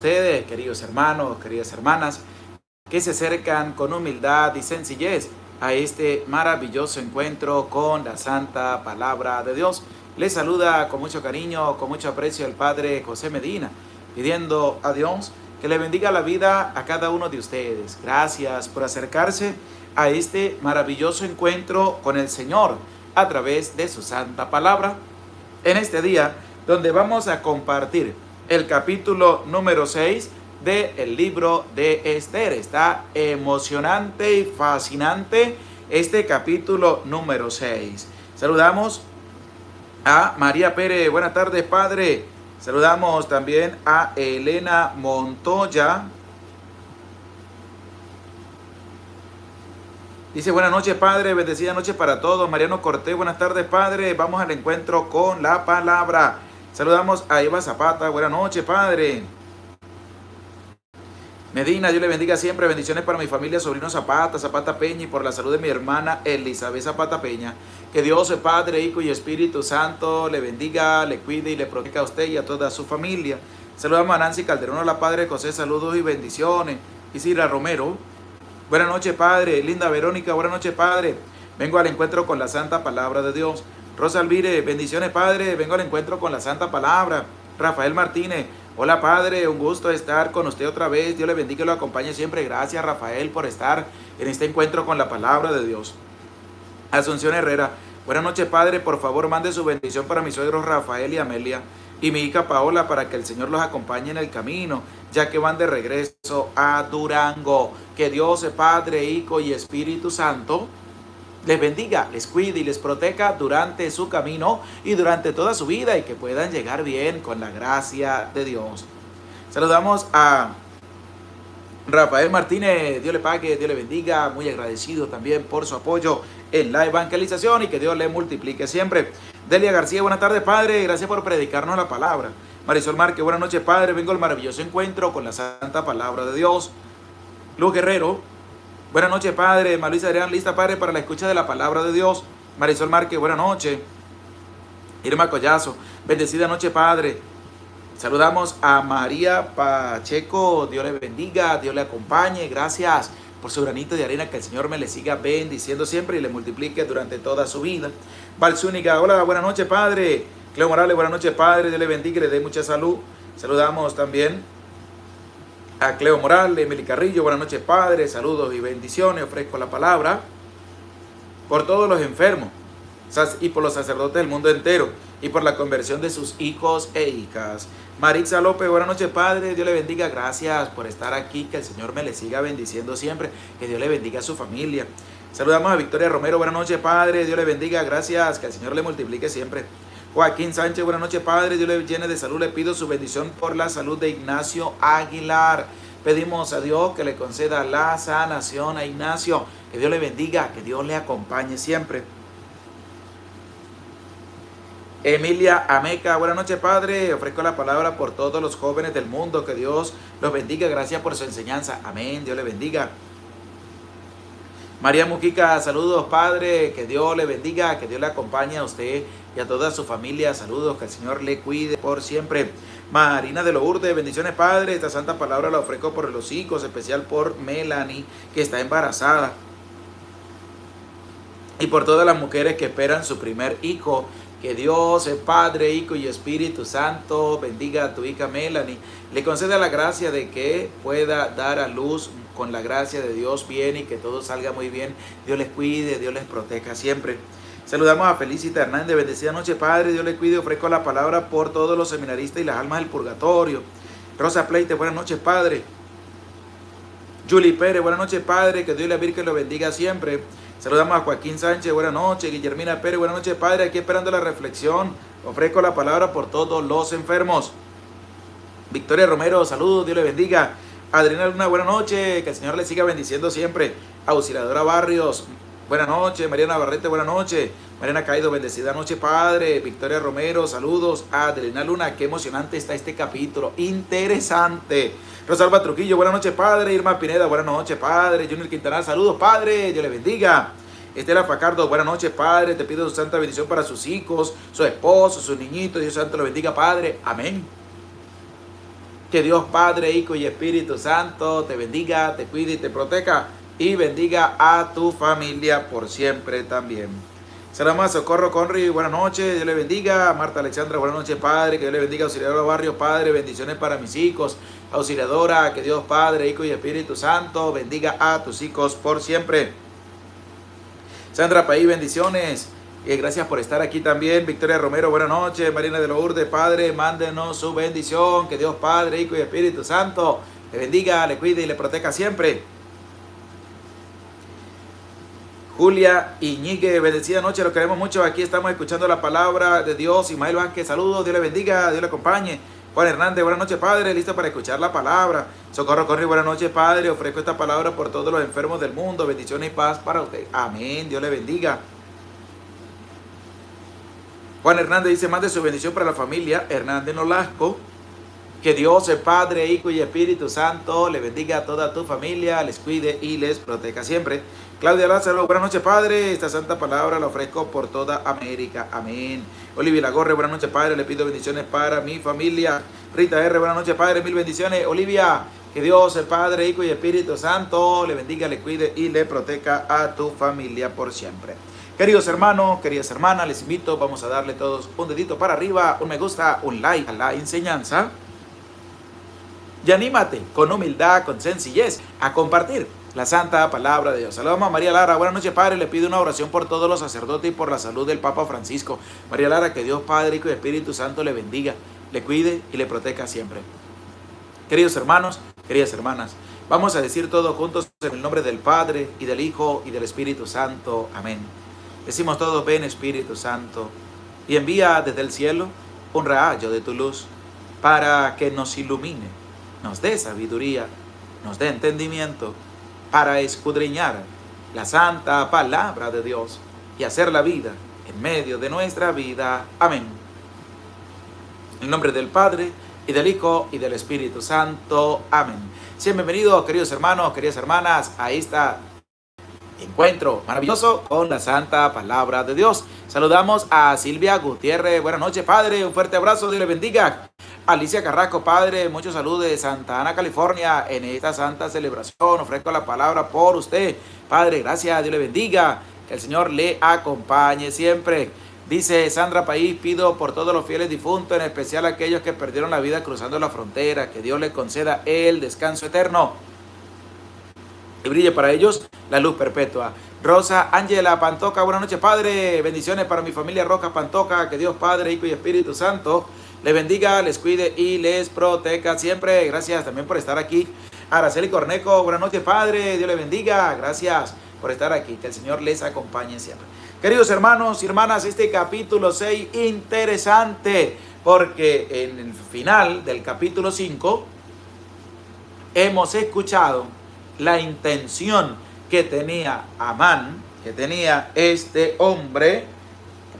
Ustedes, queridos hermanos, queridas hermanas, que se acercan con humildad y sencillez a este maravilloso encuentro con la Santa Palabra de Dios. Les saluda con mucho cariño, con mucho aprecio el Padre José Medina, pidiendo a Dios que le bendiga la vida a cada uno de ustedes. Gracias por acercarse a este maravilloso encuentro con el Señor a través de su Santa Palabra. En este día, donde vamos a compartir el capítulo número 6 del libro de Esther. Está emocionante y fascinante este capítulo número 6. Saludamos a María Pérez. Buenas tardes, Padre. Saludamos también a Elena Montoya. Dice, buenas noches, Padre, bendecida noche para todos. Mariano Cortés, buenas tardes, Padre. Vamos al encuentro con la palabra. Saludamos a Eva Zapata, buenas noches, Padre. Medina, Dios le bendiga siempre. Bendiciones para mi familia, sobrino Zapata, Zapata Peña, y por la salud de mi hermana Elizabeth Zapata Peña. Que Dios, el Padre, Hijo y Espíritu Santo, le bendiga, le cuide y le proteja a usted y a toda su familia. Saludamos a Nancy Calderón, a la Padre José, saludos y bendiciones. Isidra Romero, buenas noches, Padre. Linda Verónica, buenas noches, Padre. Vengo al encuentro con la Santa Palabra de Dios. Rosa Alvire, bendiciones, Padre. Vengo al encuentro con la Santa Palabra. Rafael Martínez, hola, Padre. Un gusto estar con usted otra vez. Dios le bendiga y lo acompañe siempre. Gracias, Rafael, por estar en este encuentro con la Palabra de Dios. Asunción Herrera, buenas noches, Padre. Por favor, mande su bendición para mis suegros Rafael y Amelia y mi hija Paola, para que el Señor los acompañe en el camino, ya que van de regreso a Durango. Que Dios, Padre, Hijo y Espíritu Santo les bendiga, les cuide y les proteja durante su camino y durante toda su vida, y que puedan llegar bien con la gracia de Dios. Saludamos a Rafael Martínez, Dios le pague, Dios le bendiga, muy agradecido también por su apoyo en la evangelización, y que Dios le multiplique siempre. Delia García, buenas tardes, Padre, gracias por predicarnos la palabra. Marisol Márquez, buenas noches, Padre, vengo al maravilloso encuentro con la Santa Palabra de Dios. Luz Guerrero, buenas noches, Padre. Maluisa Adrián, lista, Padre, para la escucha de la Palabra de Dios. Marisol Márquez, buenas noches. Irma Collazo, bendecida noche, Padre. Saludamos a María Pacheco, Dios le bendiga, Dios le acompañe. Gracias por su granito de arena, que el Señor me le siga bendiciendo siempre y le multiplique durante toda su vida. Valzúnica, hola, buenas noches, Padre. Cleo Morales, buenas noches, Padre. Dios le bendiga y le dé mucha salud. Saludamos también a Cleo Morales, Emily Carrillo, buenas noches, Padre. Saludos y bendiciones. Ofrezco la palabra por todos los enfermos y por los sacerdotes del mundo entero, y por la conversión de sus hijos e hijas. Maritza López, buenas noches, Padre. Dios le bendiga. Gracias por estar aquí. Que el Señor me le siga bendiciendo siempre. Que Dios le bendiga a su familia. Saludamos a Victoria Romero, buenas noches, Padre. Dios le bendiga. Gracias. Que el Señor le multiplique siempre. Joaquín Sánchez, buenas noches, Padre. Dios le llene de salud. Le pido su bendición por la salud de Ignacio Aguilar. Pedimos a Dios que le conceda la sanación a Ignacio. Que Dios le bendiga. Que Dios le acompañe siempre. Emilia Ameca, buenas noches, Padre. Ofrezco la palabra por todos los jóvenes del mundo. Que Dios los bendiga. Gracias por su enseñanza. Amén. Dios le bendiga. María Mujica, saludos, Padre. Que Dios le bendiga. Que Dios le acompañe a usted y a toda su familia. Saludos. Que el Señor le cuide por siempre. Marina de Lourdes, bendiciones, Padre. Esta santa palabra la ofrezco por los hijos, especial por Melanie, que está embarazada, y por todas las mujeres que esperan su primer hijo. Que Dios, el Padre, Hijo y Espíritu Santo, bendiga a tu hija Melanie. Le conceda la gracia de que pueda dar a luz con la gracia de Dios bien, y que todo salga muy bien. Dios les cuide, Dios les proteja siempre. Saludamos a Felicita Hernández, bendecida noche, Padre. Dios les cuide. Ofrezco la palabra por todos los seminaristas y las almas del purgatorio. Rosa Pleite, buenas noches, Padre. Julie Pérez, buenas noches, Padre. Que Dios le Virgen lo bendiga siempre. Saludamos a Joaquín Sánchez, buenas noches. Guillermina Pérez, buenas noches, Padre. Aquí esperando la reflexión. Ofrezco la palabra por todos los enfermos. Victoria Romero, saludos, Dios le bendiga. Adriana Luna, buenas noches. Que el Señor le siga bendiciendo siempre. Auxiliadora Barrios, buenas noches. Mariana Barrete, buenas noches. Mariana Caído, bendecida noche, Padre. Victoria Romero, saludos. Adriana Luna, qué emocionante está este capítulo. Interesante. Rosalba Trujillo, buenas noches, Padre. Irma Pineda, buenas noches, Padre. Junior Quintana, saludos, Padre. Dios le bendiga. Estela Facardo, buenas noches, Padre. Te pido su santa bendición para sus hijos, su esposo, sus niñitos. Dios santo lo bendiga, Padre. Amén. Que Dios Padre, Hijo y Espíritu Santo te bendiga, te cuide y te proteja y bendiga a tu familia por siempre también. Saludamos a Socorro Conry, buenas noches, Dios le bendiga. Marta Alexandra, buenas noches, Padre, que Dios le bendiga. Auxiliadora Barrio, Padre, bendiciones para mis hijos. Auxiliadora, que Dios Padre, Hijo y Espíritu Santo bendiga a tus hijos por siempre. Sandra Paí, bendiciones. Gracias por estar aquí también. Victoria Romero, buenas noches. Marina de Lourdes, Padre, mándenos su bendición. Que Dios Padre, Hijo y Espíritu Santo le bendiga, le cuide y le proteja siempre. Julia Iñigue, bendecida noche, lo queremos mucho. Aquí estamos escuchando la palabra de Dios. Ismael Vázquez, saludos, Dios le bendiga, Dios le acompañe. Juan Hernández, buenas noches, Padre, listo para escuchar la palabra. Socorro Corri, buenas noches, Padre, ofrezco esta palabra por todos los enfermos del mundo. Bendiciones y paz para usted. Amén, Dios le bendiga. Juan Hernández dice, mande su bendición para la familia Hernández Nolasco. Que Dios, el Padre, Hijo y Espíritu Santo le bendiga a toda tu familia, les cuide y les proteja siempre. Claudia Lázaro, buenas noches, Padre. Esta santa palabra la ofrezco por toda América. Amén. Olivia Lagorre, buenas noches, Padre. Le pido bendiciones para mi familia. Rita R, buenas noches, Padre. Mil bendiciones. Olivia, que Dios, el Padre, Hijo y Espíritu Santo le bendiga, le cuide y le proteja a tu familia por siempre. Queridos hermanos, queridas hermanas, les invito, vamos a darle todos un dedito para arriba, un me gusta, un like a la enseñanza. Y anímate con humildad, con sencillez, a compartir la santa palabra de Dios. Saludamos a María Lara. Buenas noches, Padre. Le pido una oración por todos los sacerdotes y por la salud del Papa Francisco. María Lara, que Dios Padre, Hijo y Espíritu Santo le bendiga, le cuide y le proteja siempre. Queridos hermanos, queridas hermanas, vamos a decir todos juntos en el nombre del Padre, y del Hijo, y del Espíritu Santo. Amén. Decimos todos, ven Espíritu Santo, y envía desde el cielo un rayo de tu luz, para que nos ilumine, nos dé sabiduría, nos dé entendimiento, para escudriñar la santa palabra de Dios y hacer la vida en medio de nuestra vida. Amén. En el nombre del Padre, y del Hijo, y del Espíritu Santo. Amén. Sean bienvenidos, queridos hermanos, queridas hermanas, a este encuentro maravilloso con la santa palabra de Dios. Saludamos a Silvia Gutiérrez. Buenas noches, Padre. Un fuerte abrazo. Dios le bendiga. Alicia Carrasco, Padre, muchos saludos de Santa Ana, California, en esta santa celebración. Ofrezco la palabra por usted. Padre, gracias, Dios le bendiga. Que el Señor le acompañe siempre. Dice Sandra País, pido por todos los fieles difuntos, en especial aquellos que perdieron la vida cruzando la frontera, que Dios les conceda el descanso eterno y brille para ellos la luz perpetua. Rosa Ángela Pantoca, buenas noches, Padre. Bendiciones para mi familia Roca Pantoca. Que Dios Padre, Hijo y Espíritu Santo les bendiga, les cuide y les proteja siempre. Gracias también por estar aquí. Araceli Cornejo, buenas noches, Padre. Dios les bendiga. Gracias por estar aquí. Que el Señor les acompañe siempre. Queridos hermanos y hermanas, este capítulo 6 interesante, porque en el final del capítulo 5 hemos escuchado la intención que tenía Amán, que tenía este hombre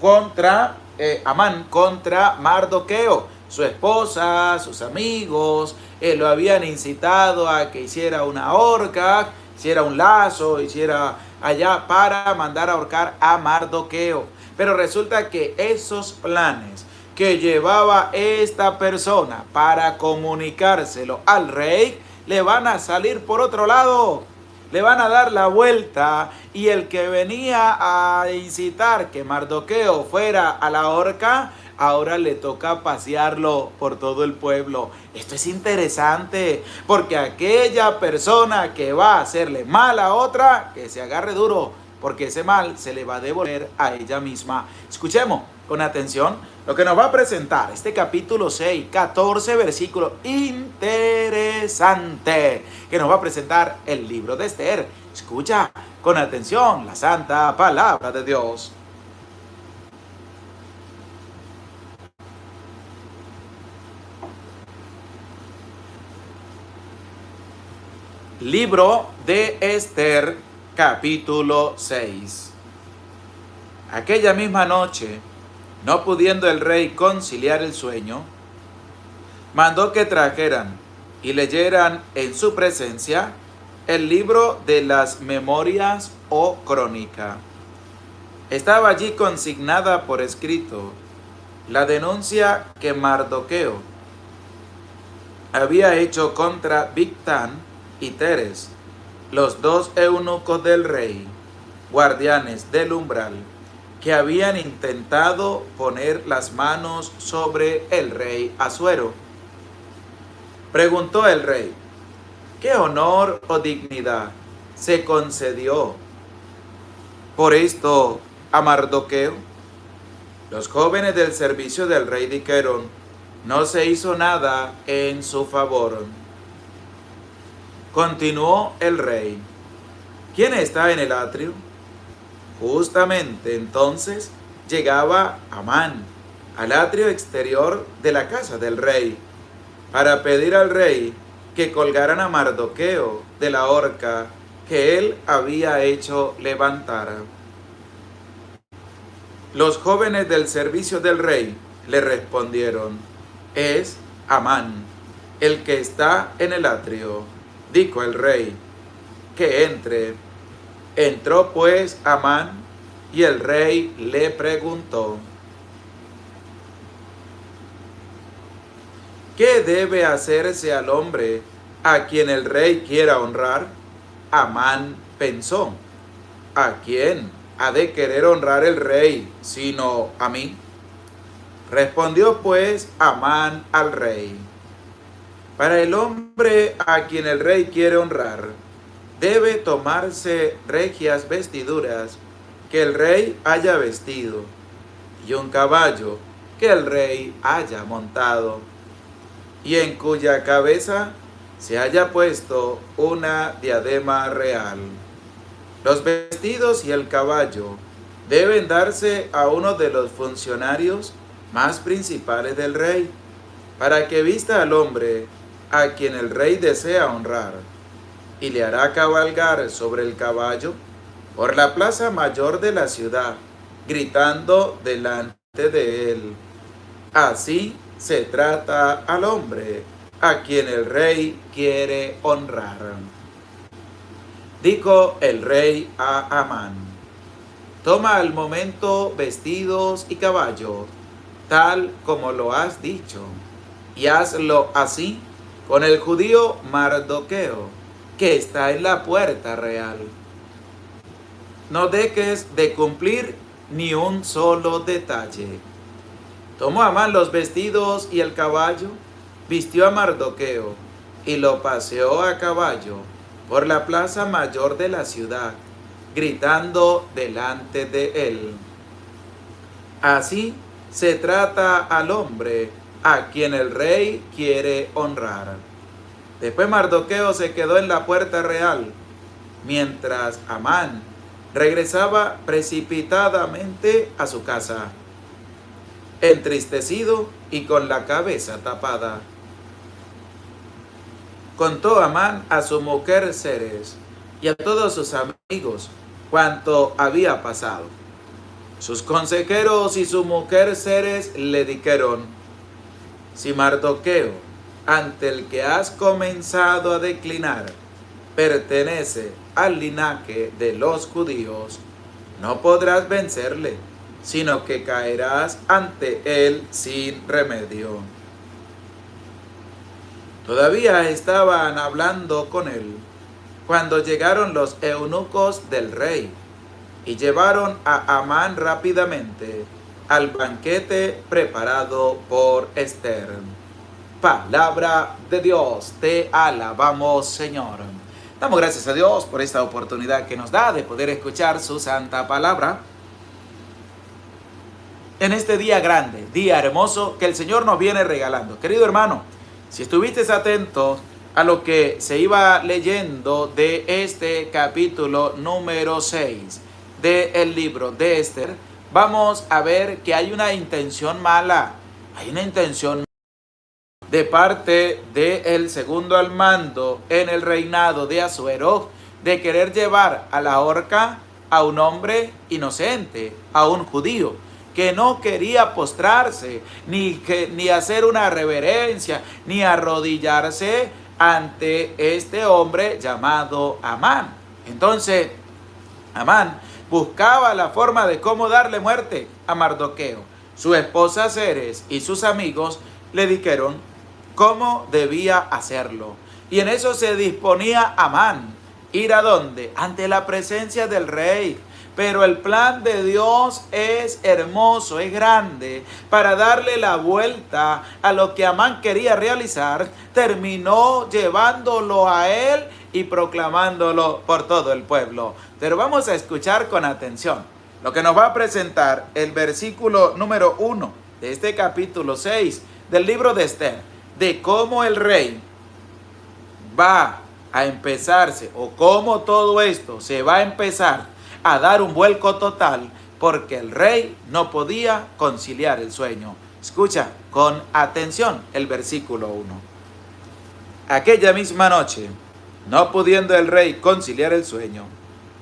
contra Amán contra Mardoqueo. Su esposa, sus amigos, lo habían incitado a que hiciera una horca, hiciera un lazo, hiciera allá para mandar a ahorcar a Mardoqueo. Pero resulta que esos planes que llevaba esta persona para comunicárselo al rey, le van a salir por otro lado. Le van a dar la vuelta, y el que venía a incitar que Mardoqueo fuera a la horca, ahora le toca pasearlo por todo el pueblo. Esto es interesante, porque aquella persona que va a hacerle mal a otra, que se agarre duro, porque ese mal se le va a devolver a ella misma. Escuchemos con atención lo que nos va a presentar este capítulo 6, 14 versículos interesante que nos va a presentar el libro de Esther. Escucha con atención la santa palabra de Dios. Libro de Esther, capítulo 6. Aquella misma noche, no pudiendo el rey conciliar el sueño, mandó que trajeran y leyeran en su presencia el libro de las memorias o crónica. Estaba allí consignada por escrito la denuncia que Mardoqueo había hecho contra Bigtán y Teres, los dos eunucos del rey, guardianes del umbral, que habían intentado poner las manos sobre el rey Asuero. Preguntó el rey: ¿qué honor o dignidad se concedió por esto a Mardoqueo? Los jóvenes del servicio del rey dijeron: no se hizo nada en su favor. Continuó el rey: ¿quién está en el atrio? Justamente entonces llegaba Amán al atrio exterior de la casa del rey para pedir al rey que colgaran a Mardoqueo de la horca que él había hecho levantar. Los jóvenes del servicio del rey le respondieron: es Amán, el que está en el atrio. Dijo el rey: que entre. Entró pues Amán, y el rey le preguntó: ¿qué debe hacerse al hombre a quien el rey quiera honrar? Amán pensó: ¿a quién ha de querer honrar el rey sino a mí? Respondió pues Amán al rey: para el hombre a quien el rey quiere honrar, debe tomarse regias vestiduras que el rey haya vestido, y un caballo que el rey haya montado, y en cuya cabeza se haya puesto una diadema real. Los vestidos y el caballo deben darse a uno de los funcionarios más principales del rey, para que vista al hombre a quien el rey desea honrar, y le hará cabalgar sobre el caballo por la plaza mayor de la ciudad, gritando delante de él: así se trata al hombre a quien el rey quiere honrar. Dijo el rey a Amán: toma al momento vestidos y caballo, tal como lo has dicho, y hazlo así con el judío Mardoqueo, que está en la puerta real. No dejes de cumplir ni un solo detalle. Tomó Amán los vestidos y el caballo, vistió a Mardoqueo y lo paseó a caballo por la plaza mayor de la ciudad, gritando delante de él: así se trata al hombre a quien el rey quiere honrar. Después Mardoqueo se quedó en la puerta real, mientras Amán regresaba precipitadamente a su casa, entristecido y con la cabeza tapada. Contó Amán a su mujer Zeres y a todos sus amigos cuanto había pasado. Sus consejeros y su mujer Zeres le dijeron: si Mardoqueo, ante el que has comenzado a declinar, pertenece al linaje de los judíos, no podrás vencerle, sino que caerás ante él sin remedio. Todavía estaban hablando con él cuando llegaron los eunucos del rey y llevaron a Amán rápidamente al banquete preparado por Ester. Palabra de Dios, te alabamos, Señor. Damos gracias a Dios por esta oportunidad que nos da de poder escuchar su santa palabra en este día grande, día hermoso que el Señor nos viene regalando. Querido hermano, si estuviste atento a lo que se iba leyendo de este capítulo número 6 del libro de Ester, vamos a ver que hay una intención mala, hay una intención de parte del segundo al mando en el reinado de Asuero de querer llevar a la horca a un hombre inocente, a un judío que no quería postrarse, ni hacer una reverencia, ni arrodillarse ante este hombre llamado Amán. Entonces, Amán buscaba la forma de cómo darle muerte a Mardoqueo. Su esposa Zeres y sus amigos le dijeron: cómo debía hacerlo. Y en eso se disponía Amán. ¿Ir a dónde? Ante la presencia del rey. Pero el plan de Dios es hermoso, es grande. Para darle la vuelta a lo que Amán quería realizar, terminó llevándolo a él y proclamándolo por todo el pueblo. Pero vamos a escuchar con atención lo que nos va a presentar el versículo número 1 de este capítulo 6 del libro de Esther, de cómo el rey va a empezarse, o cómo todo esto se va a empezar a dar un vuelco total, porque el rey no podía conciliar el sueño. Escucha con atención el versículo 1. Aquella misma noche, no pudiendo el rey conciliar el sueño,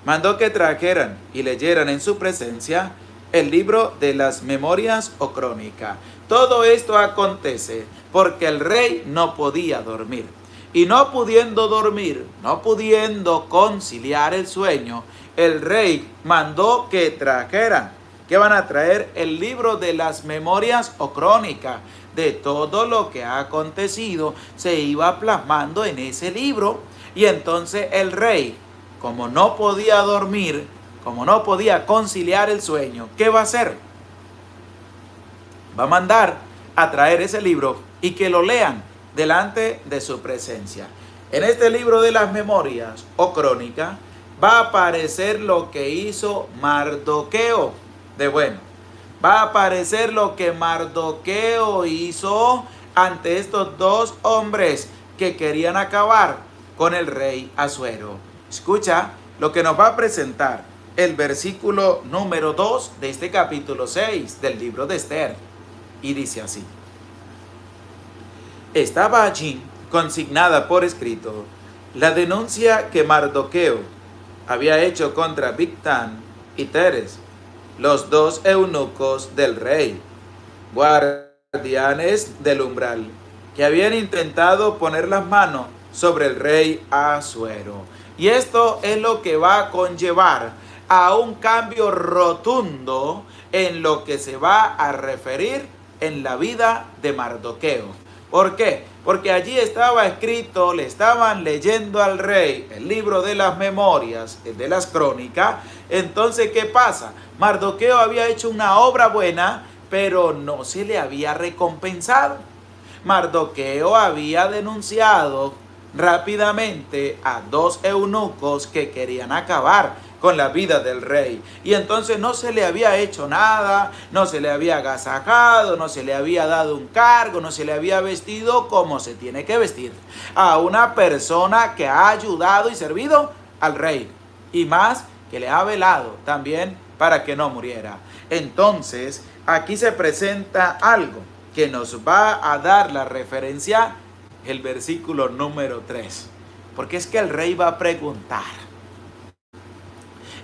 mandó que trajeran y leyeran en su presencia el libro de las memorias o crónica. Todo esto acontece porque el rey no podía dormir. Y no pudiendo dormir, no pudiendo conciliar el sueño, el rey mandó que trajeran, que van a traer el libro de las memorias o crónica. De todo lo que ha acontecido se iba plasmando en ese libro. Y entonces el rey, como no podía dormir, como no podía conciliar el sueño, ¿qué va a hacer? Va a mandar a traer ese libro y que lo lean delante de su presencia. En este libro de las memorias o crónica va a aparecer lo que hizo Mardoqueo de bueno. Va a aparecer lo que Mardoqueo hizo ante estos dos hombres que querían acabar con el rey Asuero. Escucha lo que nos va a presentar el versículo número 2 de este capítulo 6 del libro de Esther. Y dice así: estaba allí consignada por escrito la denuncia que Mardoqueo había hecho contra Bigtán y Teres, los dos eunucos del rey, guardianes del umbral, que habían intentado poner las manos sobre el rey Asuero. Y esto es lo que va a conllevar a un cambio rotundo en lo que se va a referir en la vida de Mardoqueo. ¿Por qué? Porque allí estaba escrito, le estaban leyendo al rey el libro de las memorias, el de las crónicas. Entonces, ¿qué pasa? Mardoqueo había hecho una obra buena, pero no se le había recompensado. Mardoqueo había denunciado rápidamente a dos eunucos que querían acabar con la vida del rey. Y entonces no se le había hecho nada, no se le había agasajado, no se le había dado un cargo, no se le había vestido como se tiene que vestir a una persona que ha ayudado y servido al rey. Y más, que le ha velado también para que no muriera. Entonces, aquí se presenta algo que nos va a dar la referencia, el versículo número 3. Porque es que el rey va a preguntar.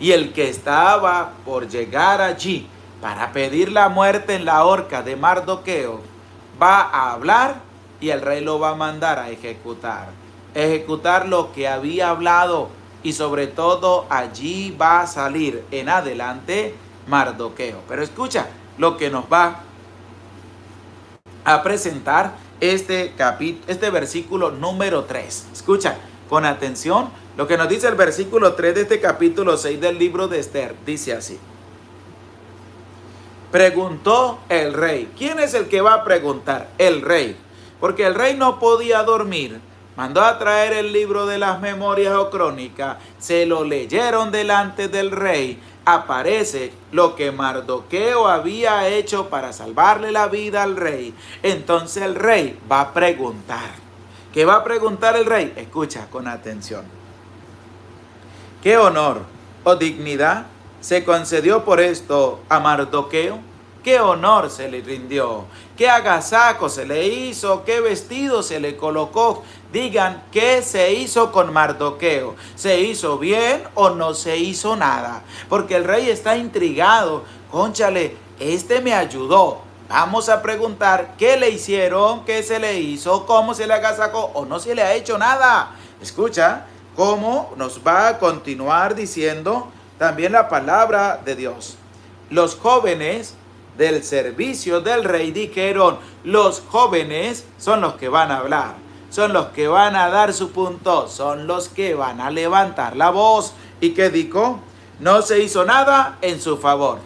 Y el que estaba por llegar allí para pedir la muerte en la horca de Mardoqueo va a hablar y el rey lo va a mandar a ejecutar. Ejecutar lo que había hablado, y sobre todo allí va a salir en adelante Mardoqueo. Pero escucha lo que nos va a presentar este versículo número 3. Escucha con atención lo que nos dice el versículo 3 de este capítulo 6 del libro de Esther. Dice así: preguntó el rey. ¿Quién es el que va a preguntar? El rey. Porque el rey no podía dormir. Mandó a traer el libro de las memorias o crónicas. Se lo leyeron delante del rey. Aparece lo que Mardoqueo había hecho para salvarle la vida al rey. Entonces el rey va a preguntar. ¿Qué va a preguntar el rey? Escucha con atención. ¿Qué honor o dignidad se concedió por esto a Mardoqueo? ¿Qué honor se le rindió? ¿Qué agasajo se le hizo? ¿Qué vestido se le colocó? Digan, ¿qué se hizo con Mardoqueo? ¿Se hizo bien o no se hizo nada? Porque el rey está intrigado. Cónchale, este me ayudó. Vamos a preguntar qué le hicieron, qué se le hizo, cómo se le agasajó o no se le ha hecho nada. Escucha cómo nos va a continuar diciendo también la palabra de Dios. Los jóvenes del servicio del rey dijeron: los jóvenes son los que van a hablar, son los que van a dar su punto, son los que van a levantar la voz. ¿Y qué dijo? No se hizo nada en su favor.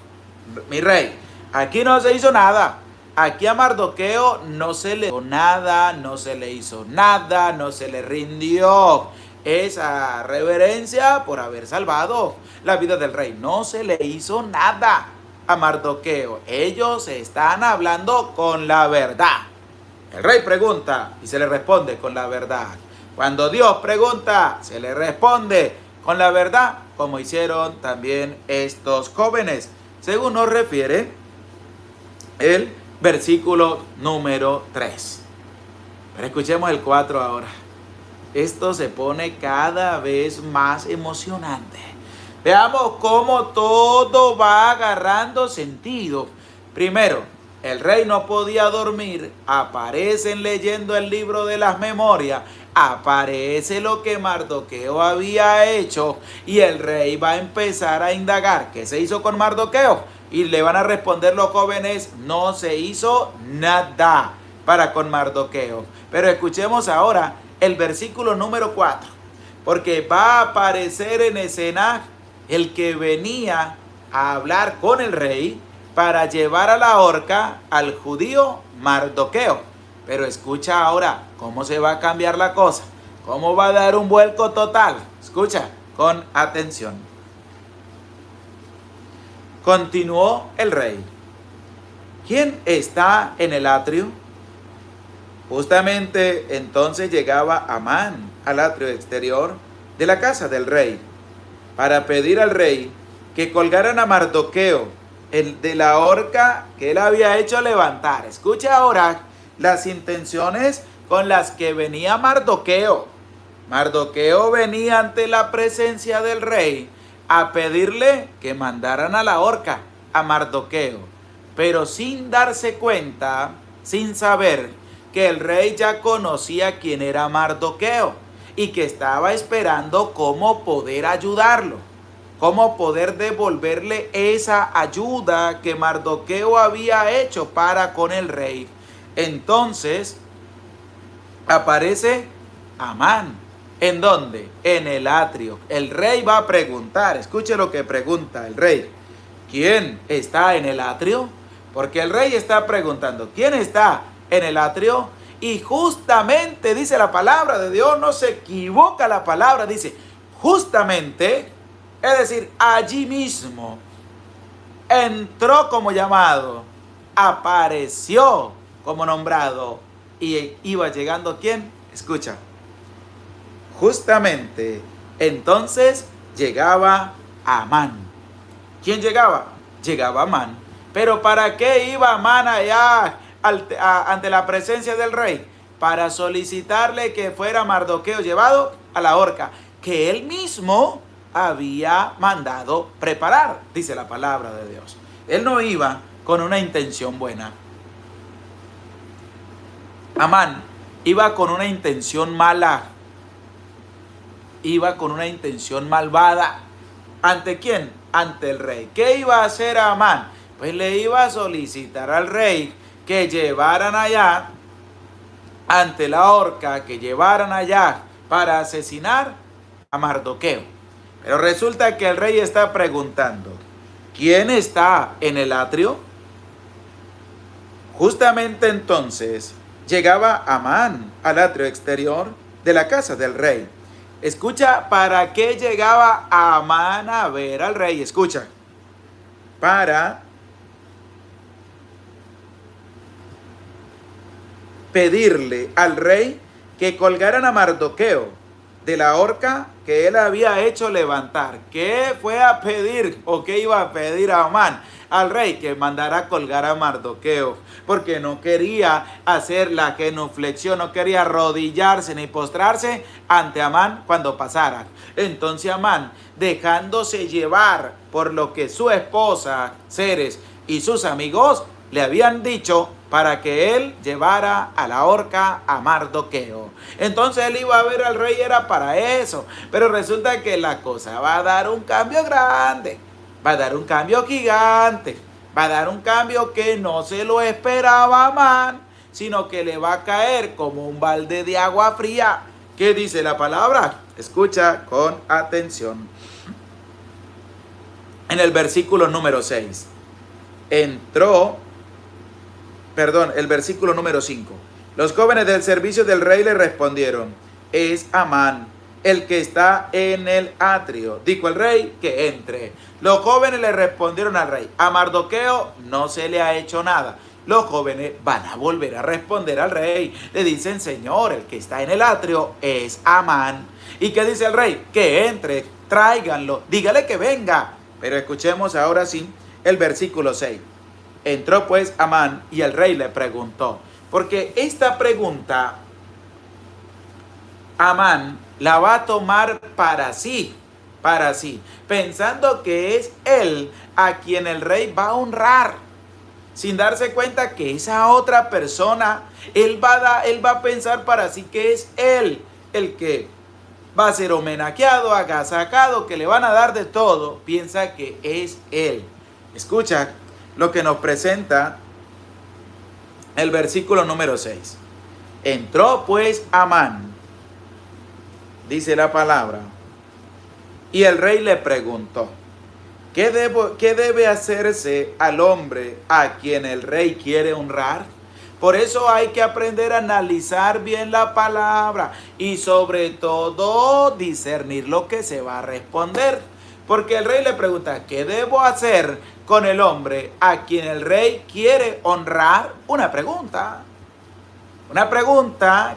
Mi rey, aquí no se hizo nada. Aquí a Mardoqueo no se le hizo nada, no se le hizo nada, no se le rindió esa reverencia por haber salvado la vida del rey. No se le hizo nada a Mardoqueo. Ellos están hablando con la verdad. El rey pregunta y se le responde con la verdad. Cuando Dios pregunta, se le responde con la verdad, como hicieron también estos jóvenes, según nos refiere el versículo número 3. Pero escuchemos el 4 ahora. Esto se pone cada vez más emocionante. Veamos cómo todo va agarrando sentido. Primero, el rey no podía dormir. Aparecen leyendo el libro de las memorias. Aparece lo que Mardoqueo había hecho. Y el rey va a empezar a indagar qué se hizo con Mardoqueo. Y le van a responder los jóvenes: no se hizo nada para con Mardoqueo. Pero escuchemos ahora el versículo número 4, porque va a aparecer en escena el que venía a hablar con el rey para llevar a la horca al judío Mardoqueo. Pero escucha ahora cómo se va a cambiar la cosa, cómo va a dar un vuelco total. Escucha con atención. Continuó el rey: ¿quién está en el atrio? Justamente entonces llegaba Amán al atrio exterior de la casa del rey para pedir al rey que colgaran a Mardoqueo de la horca que él había hecho levantar. Escucha ahora las intenciones con las que venía Mardoqueo. Mardoqueo venía ante la presencia del rey a pedirle que mandaran a la horca a Mardoqueo, pero sin darse cuenta, sin saber que el rey ya conocía quién era Mardoqueo y que estaba esperando cómo poder ayudarlo, cómo poder devolverle esa ayuda que Mardoqueo había hecho para con el rey. Entonces aparece Amán. ¿En dónde? En el atrio. El rey va a preguntar. Escuche lo que pregunta el rey: ¿quién está en el atrio? Porque el rey está preguntando: ¿quién está en el atrio? Y justamente dice la palabra de Dios, no se equivoca la palabra, dice justamente, es decir, allí mismo entró como llamado, apareció como nombrado, y iba llegando ¿quién? Escucha, justamente entonces llegaba Amán. ¿Quién llegaba? Llegaba Amán. Pero ¿para qué iba Amán allá ante la presencia del rey? Para solicitarle que fuera Mardoqueo llevado a la horca, que él mismo había mandado preparar, dice la palabra de Dios. Él no iba con una intención buena. Amán iba con una intención mala, iba con una intención malvada. ¿Ante quién? Ante el rey. ¿Qué iba a hacer Amán? Pues le iba a solicitar al rey que llevaran allá, ante la horca, que llevaran allá para asesinar a Mardoqueo. Pero resulta que el rey está preguntando: ¿quién está en el atrio? Justamente entonces llegaba Amán al atrio exterior de la casa del rey. Escucha, ¿para qué llegaba Amán a ver al rey? Escucha, para pedirle al rey que colgaran a Mardoqueo de la horca que él había hecho levantar. ¿Qué fue a pedir o qué iba a pedir a Amán? Al rey que mandara colgar a Mardoqueo, porque no quería hacer la genuflexión, no quería arrodillarse ni postrarse ante Amán cuando pasara. Entonces Amán, dejándose llevar por lo que su esposa Zeres y sus amigos le habían dicho, para que él llevara a la horca a Mardoqueo. Entonces él iba a ver al rey, era para eso. Pero resulta que la cosa va a dar un cambio grande, va a dar un cambio gigante. Va a dar un cambio que no se lo esperaba Amán, sino que le va a caer como un balde de agua fría. ¿Qué dice la palabra? Escucha con atención. En el versículo número 6. El versículo número 5. Los jóvenes del servicio del rey le respondieron: es Amán, el que está en el atrio. Dijo el rey que entre. Los jóvenes le respondieron al rey: a Mardoqueo no se le ha hecho nada. Los jóvenes van a volver a responder al rey. Le dicen: Señor, el que está en el atrio es Amán. ¿Y qué dice el rey? Que entre, tráiganlo, dígale que venga. Pero escuchemos ahora sí el versículo 6. Entró pues Amán y el rey le preguntó. Porque esta pregunta Amán la va a tomar para sí, pensando que es él a quien el rey va a honrar, sin darse cuenta que esa otra persona, él va a pensar para sí que es él el que va a ser homenajeado, agasajado, que le van a dar de todo, piensa que es él. Escucha lo que nos presenta el versículo número 6. Entró pues Amán, dice la palabra, y el rey le preguntó: ¿qué debe hacerse al hombre a quien el rey quiere honrar? Por eso hay que aprender a analizar bien la palabra y sobre todo discernir lo que se va a responder. Porque el rey le pregunta: ¿qué debo hacer con el hombre a quien el rey quiere honrar? Una pregunta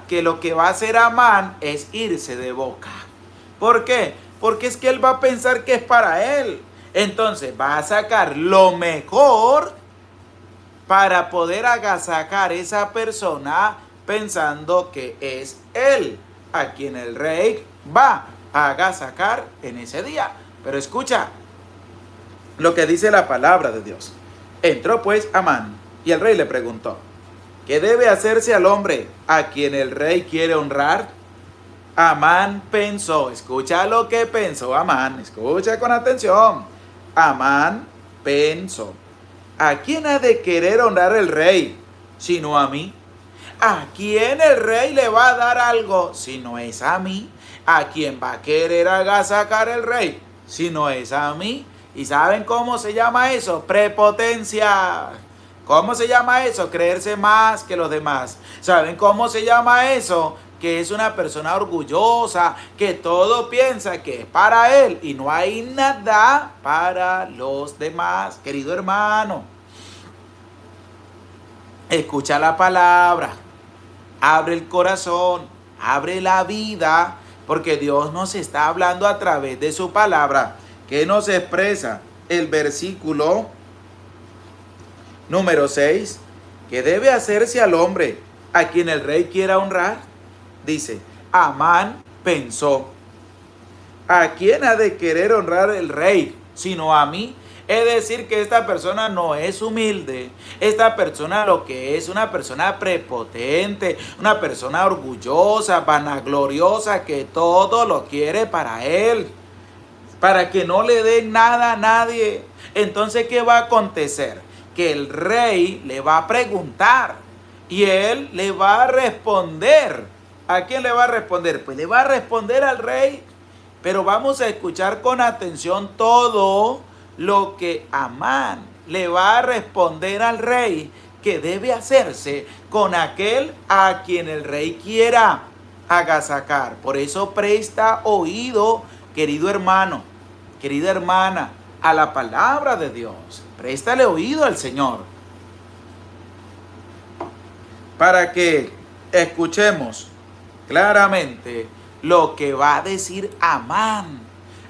que lo que va a hacer Amán es irse de boca. ¿Por qué? Porque es que él va a pensar que es para él. Entonces va a sacar lo mejor para poder agasajar a esa persona pensando que es él a quien el rey va a agasajar en ese día. Pero escucha lo que dice la palabra de Dios. Entró pues Amán y el rey le preguntó: ¿qué debe hacerse al hombre a quien el rey quiere honrar? Amán pensó, escucha lo que pensó Amán, escucha con atención. Amán pensó: ¿a quién ha de querer honrar el rey, sino a mí? ¿A quién el rey le va a dar algo, si no es a mí? ¿A quién va a querer agasajar el rey, si no es a mí? ¿Y saben cómo se llama eso? Prepotencia. ¿Cómo se llama eso? Creerse más que los demás. ¿Saben cómo se llama eso? Que es una persona orgullosa, que todo piensa que es para él y no hay nada para los demás. Querido hermano, escucha la palabra, abre el corazón, abre la vida, porque Dios nos está hablando a través de su palabra. ¿Qué nos expresa el versículo número 6? ¿Qué debe hacerse al hombre a quien el rey quiera honrar? Dice: Amán pensó: ¿a quién ha de querer honrar el rey, sino a mí? Es decir, que esta persona no es humilde. Esta persona lo que es una persona prepotente, una persona orgullosa, vanagloriosa, que todo lo quiere para él, para que no le den nada a nadie. Entonces, ¿qué va a acontecer? Que el rey le va a preguntar y él le va a responder. ¿A quién le va a responder? Pues le va a responder al rey. Pero vamos a escuchar con atención todo lo que Amán le va a responder al rey que debe hacerse con aquel a quien el rey quiera agasajar. Por eso presta oído, querido hermano, querida hermana, a la palabra de Dios. Préstale oído al Señor para que escuchemos claramente lo que va a decir Amán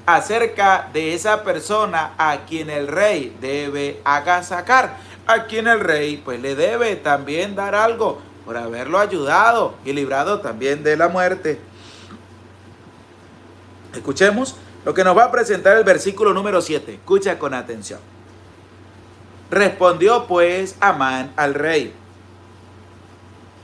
acerca de esa persona a quien el rey debe agasajar, a quien el rey pues le debe también dar algo por haberlo ayudado y librado también de la muerte. Escuchemos lo que nos va a presentar el versículo número 7. Escucha con atención. Respondió pues Amán al rey: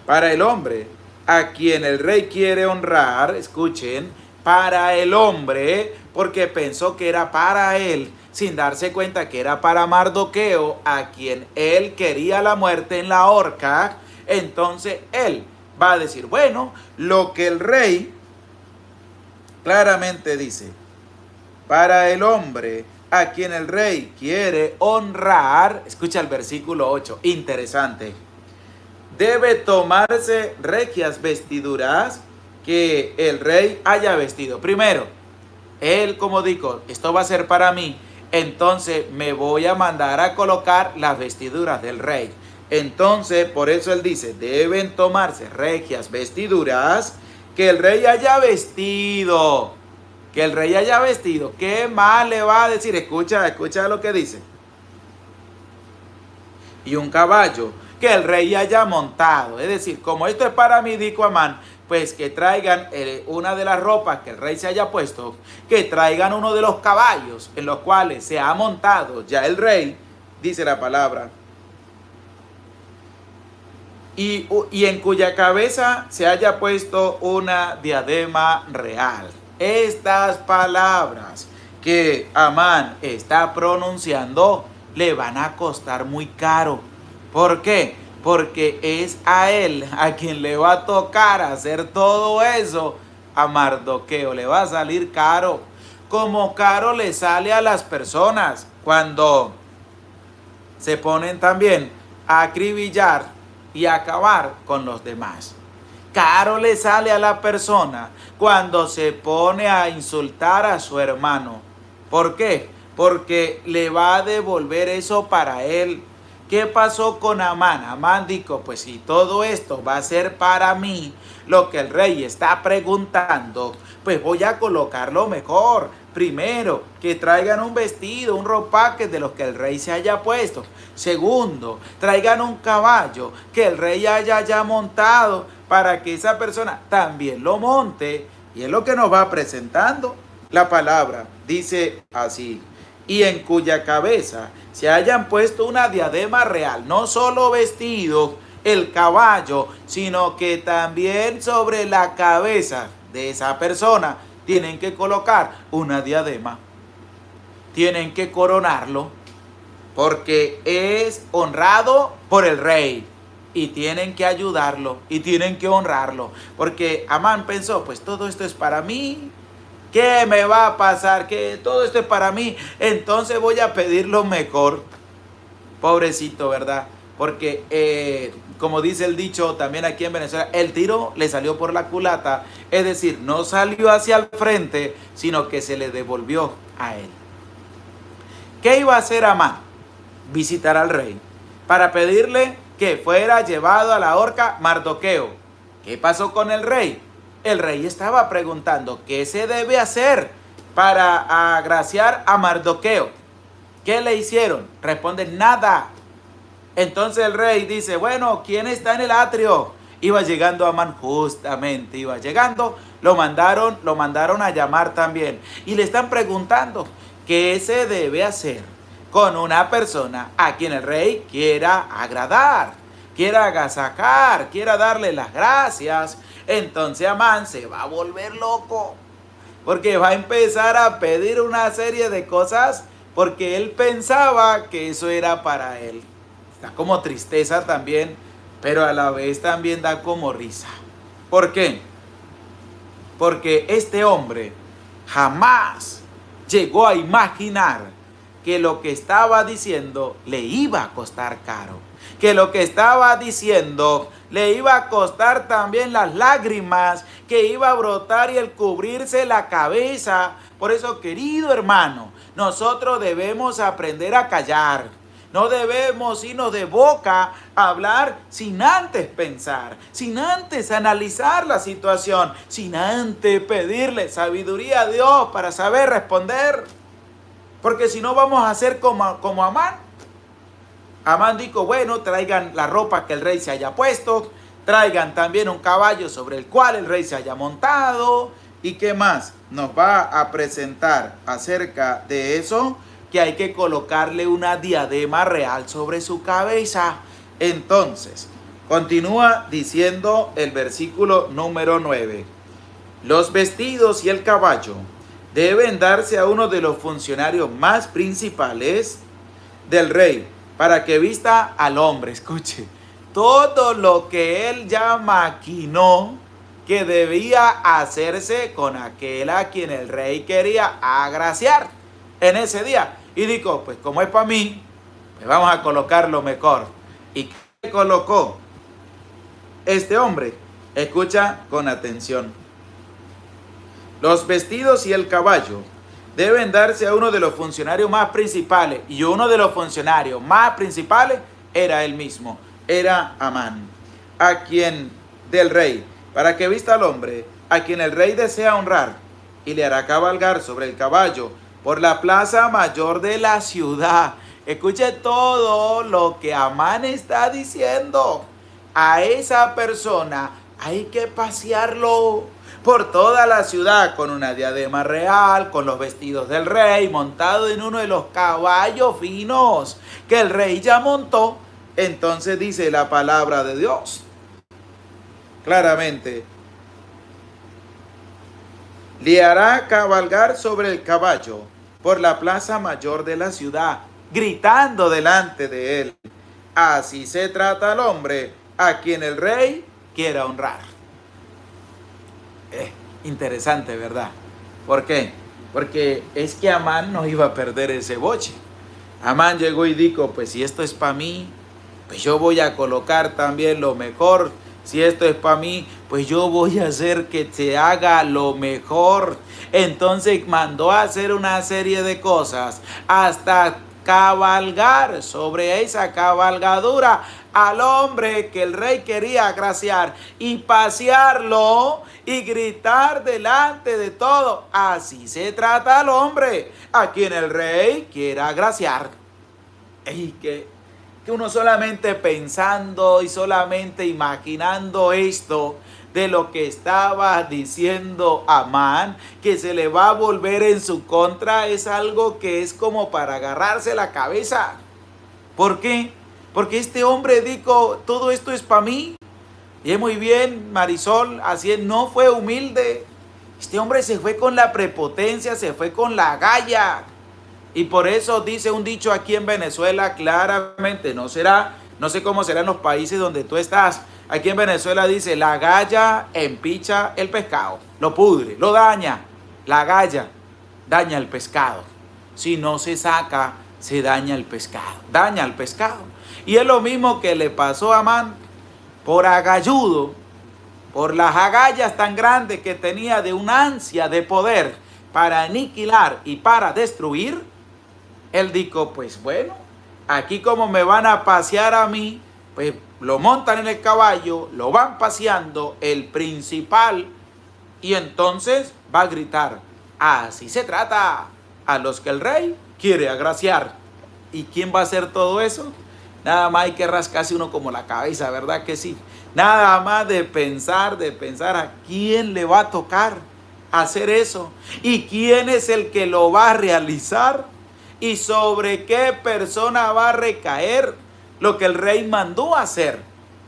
para el hombre a quien el rey quiere honrar, escuchen, para el hombre, porque pensó que era para él, sin darse cuenta que era para Mardoqueo, a quien él quería la muerte en la horca, entonces él va a decir, bueno, lo que el rey claramente dice, para el hombre a quien el rey quiere honrar, escucha el versículo 8, interesante, debe tomarse regias vestiduras que el rey haya vestido. Primero, él como dijo, esto va a ser para mí, entonces me voy a mandar a colocar las vestiduras del rey. Entonces, por eso él dice, deben tomarse regias vestiduras que el rey haya vestido. Que el rey haya vestido. ¿Qué más le va a decir? Escucha lo que dice. Y un caballo que el rey haya montado. Es decir, como esto es para mí, dijo Amán, pues que traigan una de las ropas que el rey se haya puesto, que traigan uno de los caballos en los cuales se ha montado ya el rey, dice la palabra, y en cuya cabeza se haya puesto una diadema real. Estas palabras que Amán está pronunciando le van a costar muy caro. ¿Por qué? Porque es a él a quien le va a tocar hacer todo eso. A Mardoqueo le va a salir caro. Como caro le sale a las personas cuando se ponen también a acribillar y acabar con los demás. Caro le sale a la persona cuando se pone a insultar a su hermano. ¿Por qué? Porque le va a devolver eso para él. ¿Qué pasó con Amán? Amán dijo, pues si todo esto va a ser para mí, lo que el rey está preguntando, pues voy a colocarlo mejor. Primero, que traigan un vestido, un ropaje de los que el rey se haya puesto. Segundo, traigan un caballo que el rey haya ya montado para que esa persona también lo monte. Y es lo que nos va presentando la palabra. Dice así, y en cuya cabeza se hayan puesto una diadema real, no solo vestido el caballo, sino que también sobre la cabeza de esa persona tienen que colocar una diadema, tienen que coronarlo, porque es honrado por el rey, y tienen que ayudarlo, y tienen que honrarlo, porque Amán pensó, pues todo esto es para mí, ¿qué me va a pasar? Que todo esto es para mí, entonces voy a pedir lo mejor. Pobrecito, ¿verdad? Porque como dice el dicho también aquí en Venezuela, el tiro le salió por la culata, es decir, no salió hacia el frente, sino que se le devolvió a él. ¿Qué iba a hacer Amán? Visitar al rey para pedirle que fuera llevado a la horca Mardoqueo. ¿Qué pasó con el rey? El rey estaba preguntando qué se debe hacer para agraciar a Mardoqueo. ¿Qué le hicieron? Responde, nada. Entonces el rey dice, bueno, ¿quién está en el atrio? Iba llegando Amán, justamente iba llegando, lo mandaron a llamar también. Y le están preguntando, ¿qué se debe hacer con una persona a quien el rey quiera agradar, quiera agasajar, quiera darle las gracias? Entonces Amán se va a volver loco, porque va a empezar a pedir una serie de cosas, porque él pensaba que eso era para él. Da como tristeza también, pero a la vez también da como risa. ¿Por qué? Porque este hombre jamás llegó a imaginar que lo que estaba diciendo le iba a costar caro. Que lo que estaba diciendo le iba a costar también las lágrimas, que iba a brotar y el cubrirse la cabeza. Por eso, querido hermano, nosotros debemos aprender a callar. No debemos irnos de boca a hablar sin antes pensar, sin antes analizar la situación, sin antes pedirle sabiduría a Dios para saber responder. Porque si no vamos a ser como Amán. Amán dijo, bueno, traigan la ropa que el rey se haya puesto, traigan también un caballo sobre el cual el rey se haya montado. ¿Y qué más nos va a presentar acerca de eso? Que hay que colocarle una diadema real sobre su cabeza. Entonces, continúa diciendo el versículo número 9. Los vestidos y el caballo deben darse a uno de los funcionarios más principales del rey, para que vista al hombre. Escuche, todo lo que él ya maquinó que debía hacerse con aquel a quien el rey quería agraciar en ese día. Y dijo, pues como es para mí, pues vamos a colocar lo mejor. ¿Y qué colocó este hombre? Escucha con atención. Los vestidos y el caballo deben darse a uno de los funcionarios más principales. Y uno de los funcionarios más principales era él mismo. Era Amán, a quien del rey, para que vista al hombre, a quien el rey desea honrar, y le hará cabalgar sobre el caballo por la plaza mayor de la ciudad. Escuche todo lo que Amán está diciendo. A esa persona hay que pasearlo por toda la ciudad con una diadema real, con los vestidos del rey, montado en uno de los caballos finos que el rey ya montó. Entonces dice la palabra de Dios claramente: le hará cabalgar sobre el caballo por la plaza mayor de la ciudad, gritando delante de él. Así se trata al hombre a quien el rey quiera honrar. Interesante, ¿verdad? ¿Por qué? Porque es que Amán no iba a perder ese boche. Amán llegó y dijo, pues si esto es para mí, pues yo voy a colocar también lo mejor. Si esto es para mí, pues yo voy a hacer que se haga lo mejor. Entonces mandó a hacer una serie de cosas hasta cabalgar sobre esa cabalgadura al hombre que el rey quería agraciar y pasearlo y gritar delante de todo. Así se trata al hombre a quien el rey quiera agraciar. Y que uno solamente pensando y solamente imaginando esto de lo que estaba diciendo Amán, que se le va a volver en su contra, es algo que es como para agarrarse la cabeza. ¿Por qué? Porque este hombre dijo, todo esto es para mí. Y es muy bien, Marisol, así no fue humilde. Este hombre se fue con la prepotencia, se fue con la galla. Y por eso dice un dicho aquí en Venezuela claramente, no sé cómo será en los países donde tú estás. Aquí en Venezuela dice, la galla empicha el pescado, lo pudre, lo daña. La galla daña el pescado. Si no se saca, se daña el pescado, daña el pescado. Y es lo mismo que le pasó a Amán, por agalludo, por las agallas tan grandes que tenía de un ansia de poder para aniquilar y para destruir. Él dijo, pues bueno, aquí como me van a pasear a mí, pues lo montan en el caballo, lo van paseando el principal y entonces va a gritar, así se trata a los que el rey quiere agraciar. ¿Y quién va a hacer todo eso? Nada más hay que rascarse uno como la cabeza, ¿verdad que sí? Nada más de pensar a quién le va a tocar hacer eso y quién es el que lo va a realizar. ¿Y sobre qué persona va a recaer lo que el rey mandó hacer?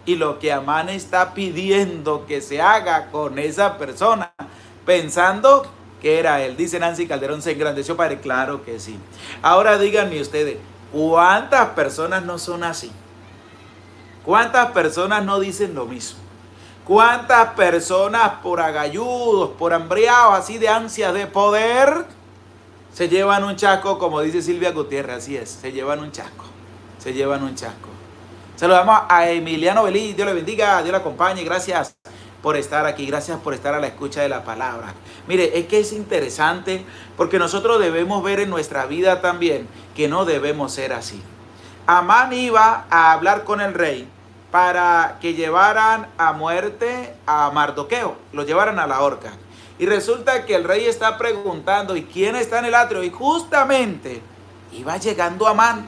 Y lo que Amán está pidiendo que se haga con esa persona, pensando que era él. Dice Nancy Calderón, se engrandeció, padre. Claro que sí. Ahora díganme ustedes, ¿cuántas personas no son así? ¿Cuántas personas no dicen lo mismo? ¿Cuántas personas por agalludos, por hambriados, así de ansias de poder, se llevan un chasco, como dice Silvia Gutiérrez? Así es, se llevan un chasco. Se llevan un chasco. Saludamos a Emiliano Belí, Dios le bendiga, Dios le acompañe. Gracias por estar aquí, gracias por estar a la escucha de la palabra. Mire, es que es interesante porque nosotros debemos ver en nuestra vida también que no debemos ser así. Amán iba a hablar con el rey para que llevaran a muerte a Mardoqueo, lo llevaran a la horca. Y resulta que el rey está preguntando, ¿y quién está en el atrio? Y justamente iba llegando Amán.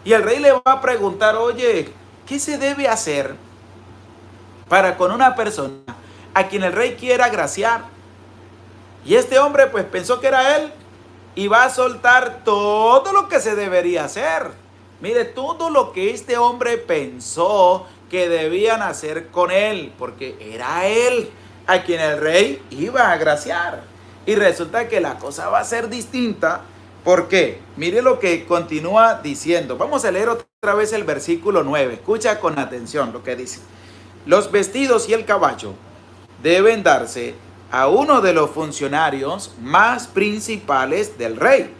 Y el rey le va a preguntar, oye, ¿qué se debe hacer para con una persona a quien el rey quiera agraciar? Y este hombre pues pensó que era él y va a soltar todo lo que se debería hacer. Mire, todo lo que este hombre pensó que debían hacer con él, porque era él a quien el rey iba a agraciar. Y resulta que la cosa va a ser distinta. ¿Por qué? Mire lo que continúa diciendo. Vamos a leer otra vez el versículo 9. Escucha con atención lo que dice. Los vestidos y el caballo deben darse a uno de los funcionarios más principales del rey,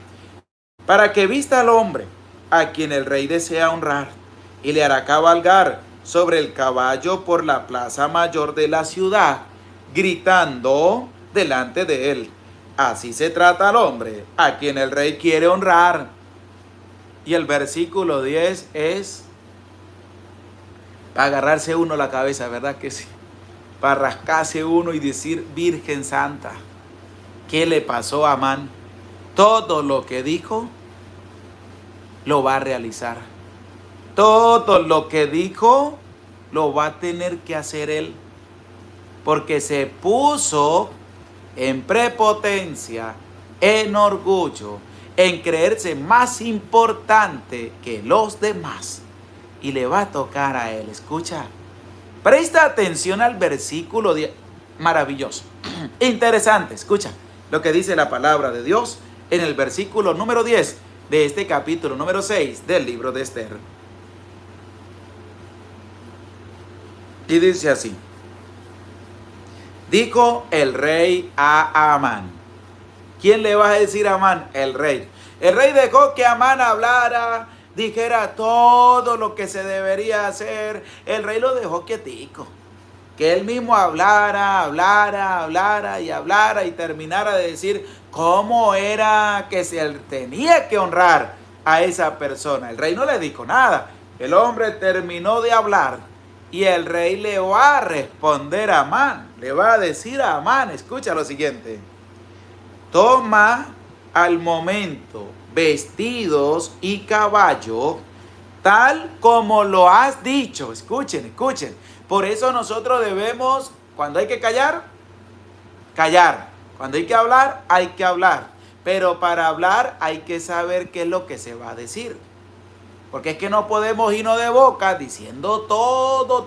para que vista al hombre a quien el rey desea honrar, y le hará cabalgar sobre el caballo por la plaza mayor de la ciudad, gritando delante de él. Así se trata al hombre a quien el rey quiere honrar. Y el versículo 10 es para agarrarse uno la cabeza, ¿verdad que sí? Para rascarse uno y decir, Virgen Santa, ¿qué le pasó a Amán? Todo lo que dijo, lo va a realizar. Todo lo que dijo, lo va a tener que hacer él. Porque se puso en prepotencia, en orgullo, en creerse más importante que los demás. Y le va a tocar a él. Escucha, presta atención al versículo 10. Maravilloso, interesante. Escucha lo que dice la palabra de Dios en el versículo número 10 de este capítulo número 6 del libro de Esther. Y dice así: dijo el rey a Amán. ¿Quién le va a decir a Amán? El rey. El rey dejó que Amán hablara, dijera todo lo que se debería hacer. El rey lo dejó quietico. Que él mismo hablara y terminara de decir cómo era que se tenía que honrar a esa persona. El rey no le dijo nada. El hombre terminó de hablar y el rey le va a responder a Amán. Le va a decir a Amán, escucha lo siguiente: toma al momento vestidos y caballo, tal como lo has dicho. Escuchen, escuchen. Por eso nosotros debemos, cuando hay que callar, callar. Cuando hay que hablar, hay que hablar. Pero para hablar hay que saber qué es lo que se va a decir. Porque es que no podemos irnos de boca diciendo todo.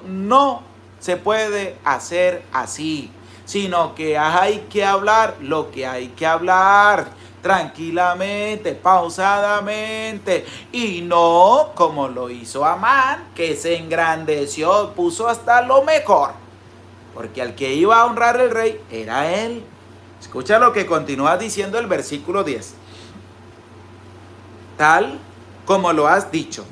No se puede hacer así. Sino que hay que hablar lo que hay que hablar. Tranquilamente, pausadamente, y no como lo hizo Amán, que se engrandeció, puso hasta lo mejor, porque al que iba a honrar el rey era él. Escucha lo que continúa diciendo el versículo 10. Tal como lo has dicho,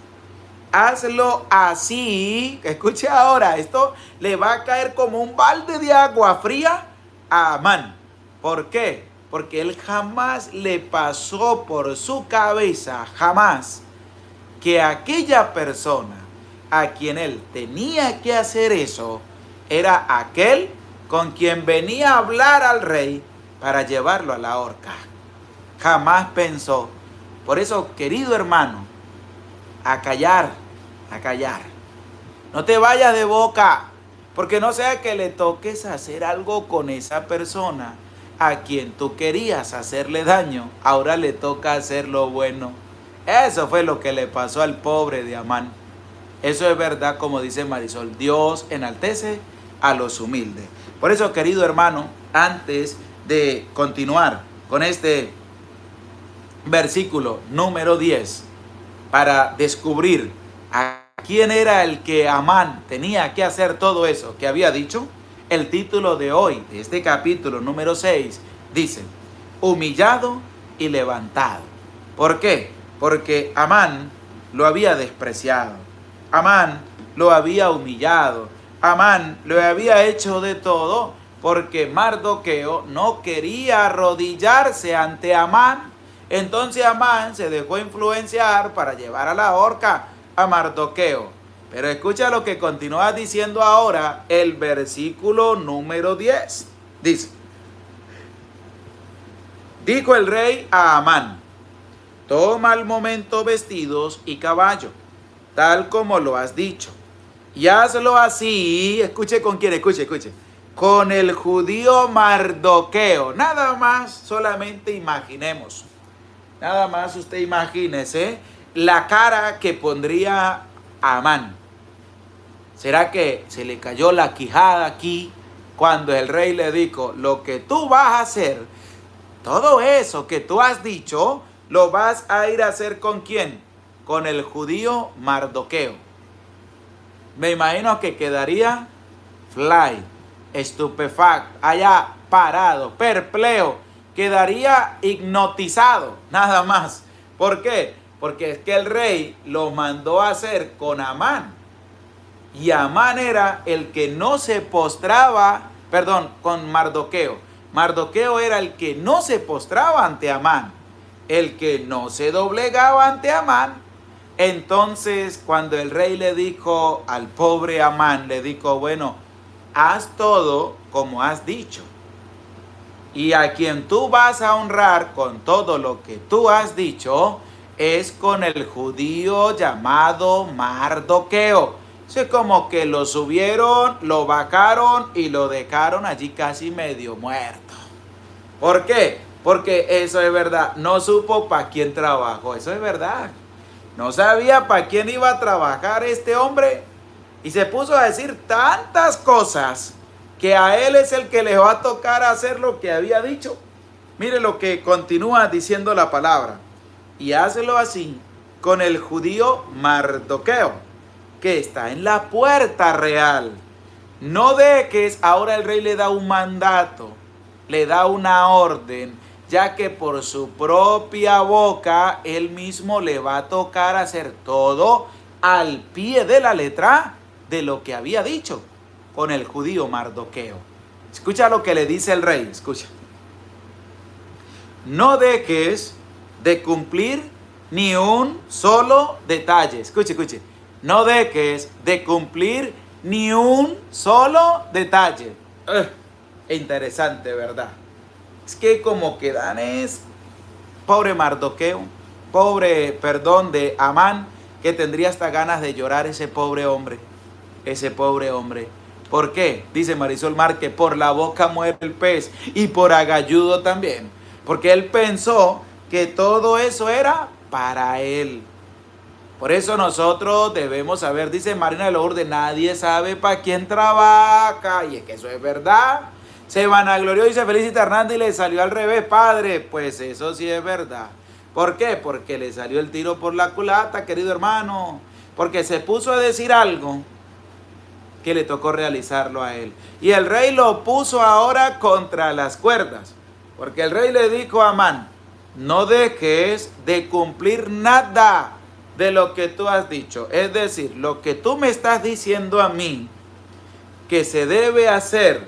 hazlo así. Escuche ahora, esto le va a caer como un balde de agua fría a Amán. ¿Por qué? Porque él jamás le pasó por su cabeza, jamás, que aquella persona a quien él tenía que hacer eso era aquel con quien venía a hablar al rey para llevarlo a la horca. Jamás pensó. Por eso, querido hermano, a callar, a callar. No te vayas de boca, porque no sea que le toques hacer algo con esa persona a quien tú querías hacerle daño, ahora le toca hacer lo bueno. Eso fue lo que le pasó al pobre de Amán. Eso es verdad, como dice Marisol, Dios enaltece a los humildes. Por eso, querido hermano, antes de continuar con este versículo número 10, para descubrir a quién era el que Amán tenía que hacer todo eso que había dicho, el título de hoy, de este capítulo número 6, dice: humillado y levantado. ¿Por qué? Porque Amán lo había despreciado. Amán lo había humillado. Amán lo había hecho de todo porque Mardoqueo no quería arrodillarse ante Amán. Entonces Amán se dejó influenciar para llevar a la horca a Mardoqueo. Pero escucha lo que continúa diciendo ahora el versículo número 10. Dice: dijo el rey a Amán, toma al momento vestidos y caballo, tal como lo has dicho, y hazlo así. Escuche con quién, escuche. Con el judío Mardoqueo. Nada más, solamente imaginemos. Nada más usted imagínese la cara que pondría Amán. ¿Será que se le cayó la quijada aquí cuando el rey le dijo, lo que tú vas a hacer, todo eso que tú has dicho, lo vas a ir a hacer ¿con quién? Con el judío Mardoqueo. Me imagino que quedaría fly, estupefacto, allá parado, perplejo, quedaría hipnotizado, nada más. ¿Por qué? Porque es que el rey lo mandó a hacer con Amán. Y Amán era el que no se postraba, perdón, con Mardoqueo. Mardoqueo era el que no se postraba ante Amán, el que no se doblegaba ante Amán. Entonces, cuando el rey le dijo al pobre Amán, le dijo, bueno, haz todo como has dicho. Y a quien tú vas a honrar con todo lo que tú has dicho es con el judío llamado Mardoqueo. Es como que lo subieron, lo bajaron y lo dejaron allí casi medio muerto. ¿Por qué? Porque eso es verdad. No supo para quién trabajó. Eso es verdad. No sabía para quién iba a trabajar este hombre. Y se puso a decir tantas cosas que a él es el que le va a tocar hacer lo que había dicho. Mire lo que continúa diciendo la palabra. Y hácelo así con el judío Mardoqueo, que está en la puerta real. No dejes, ahora el rey le da un mandato, le da una orden, ya que por su propia boca él mismo le va a tocar hacer todo al pie de la letra de lo que había dicho con el judío Mardoqueo. Escucha lo que le dice el rey, escucha. No dejes de cumplir ni un solo detalle. Escuche, escuche. No dejes de cumplir ni un solo detalle. Interesante, ¿verdad? Es que como que dan es pobre Mardoqueo, pobre, perdón, de Amán, que tendría hasta ganas de llorar ese pobre hombre. Ese pobre hombre. ¿Por qué? Dice Marisol Márquez, por la boca muere el pez y por agalludo también. Porque él pensó que todo eso era para él. Por eso nosotros debemos saber, dice Marina de Lourdes, nadie sabe para quién trabaja. Y es que eso es verdad. Se vanaglorió, dice Felicita Hernández, y le salió al revés, padre. Pues eso sí es verdad. ¿Por qué? Porque le salió el tiro por la culata, querido hermano. Porque se puso a decir algo que le tocó realizarlo a él. Y el rey lo puso ahora contra las cuerdas. Porque el rey le dijo a Amán, no dejes de cumplir nada de lo que tú has dicho. Es decir, lo que tú me estás diciendo a mí que se debe hacer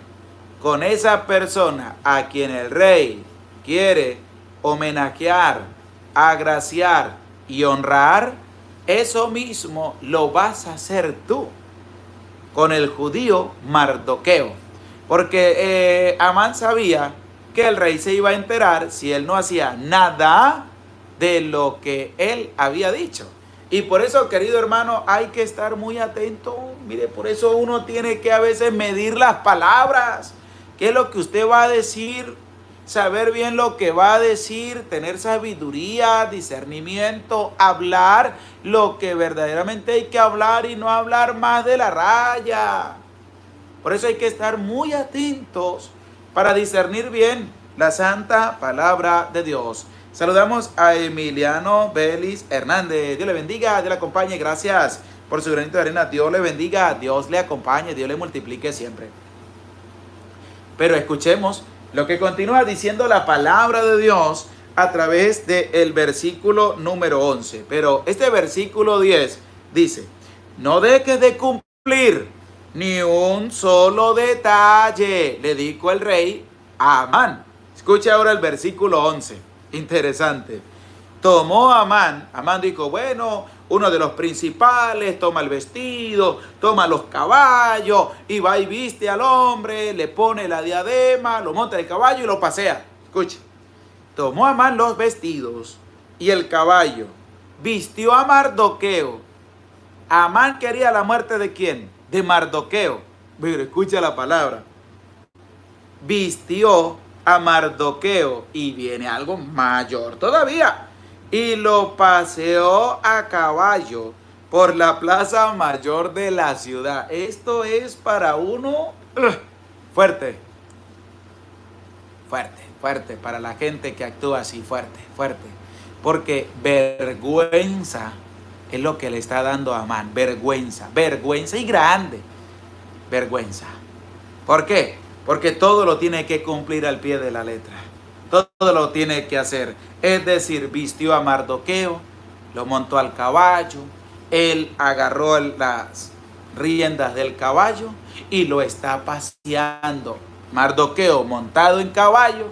con esa persona a quien el rey quiere homenajear, agraciar y honrar, eso mismo lo vas a hacer tú con el judío Mardoqueo. Porque Amán sabía que el rey se iba a enterar si él no hacía nada de lo que él había dicho. Y por eso, querido hermano, hay que estar muy atento. Mire, por eso uno tiene que a veces medir las palabras. ¿Qué es lo que usted va a decir? Saber bien lo que va a decir, tener sabiduría, discernimiento, hablar lo que verdaderamente hay que hablar y no hablar más de la raya. Por eso hay que estar muy atentos para discernir bien la santa palabra de Dios. Saludamos a Emiliano Vélez Hernández. Dios le bendiga, Dios le acompañe. Gracias por su granito de arena. Dios le bendiga, Dios le acompañe, Dios le multiplique siempre. Pero escuchemos lo que continúa diciendo la palabra de Dios a través del versículo número 11. Pero este versículo 10 dice, no dejes de cumplir ni un solo detalle, le dijo el rey a Amán. Escucha ahora el versículo 11. Interesante. Tomó Amán dijo, bueno, uno de los principales toma el vestido, toma los caballos y va y viste al hombre, le pone la diadema, lo monta en el caballo y lo pasea. Escucha. Tomó Amán los vestidos y el caballo, vistió a Mardoqueo. Amán quería la muerte ¿de quién? De Mardoqueo. Pero escucha la palabra. Vistió a Mardoqueo y viene algo mayor todavía. Y lo paseó a caballo por la plaza mayor de la ciudad. Esto es para uno Fuerte, fuerte, fuerte para la gente que actúa así, fuerte, fuerte. Porque vergüenza es lo que le está dando a Amán. Vergüenza, vergüenza y grande. Vergüenza. ¿Por qué? Porque todo lo tiene que cumplir al pie de la letra. Todo lo tiene que hacer. Es decir, vistió a Mardoqueo, lo montó al caballo, él agarró las riendas del caballo y lo está paseando. Mardoqueo montado en caballo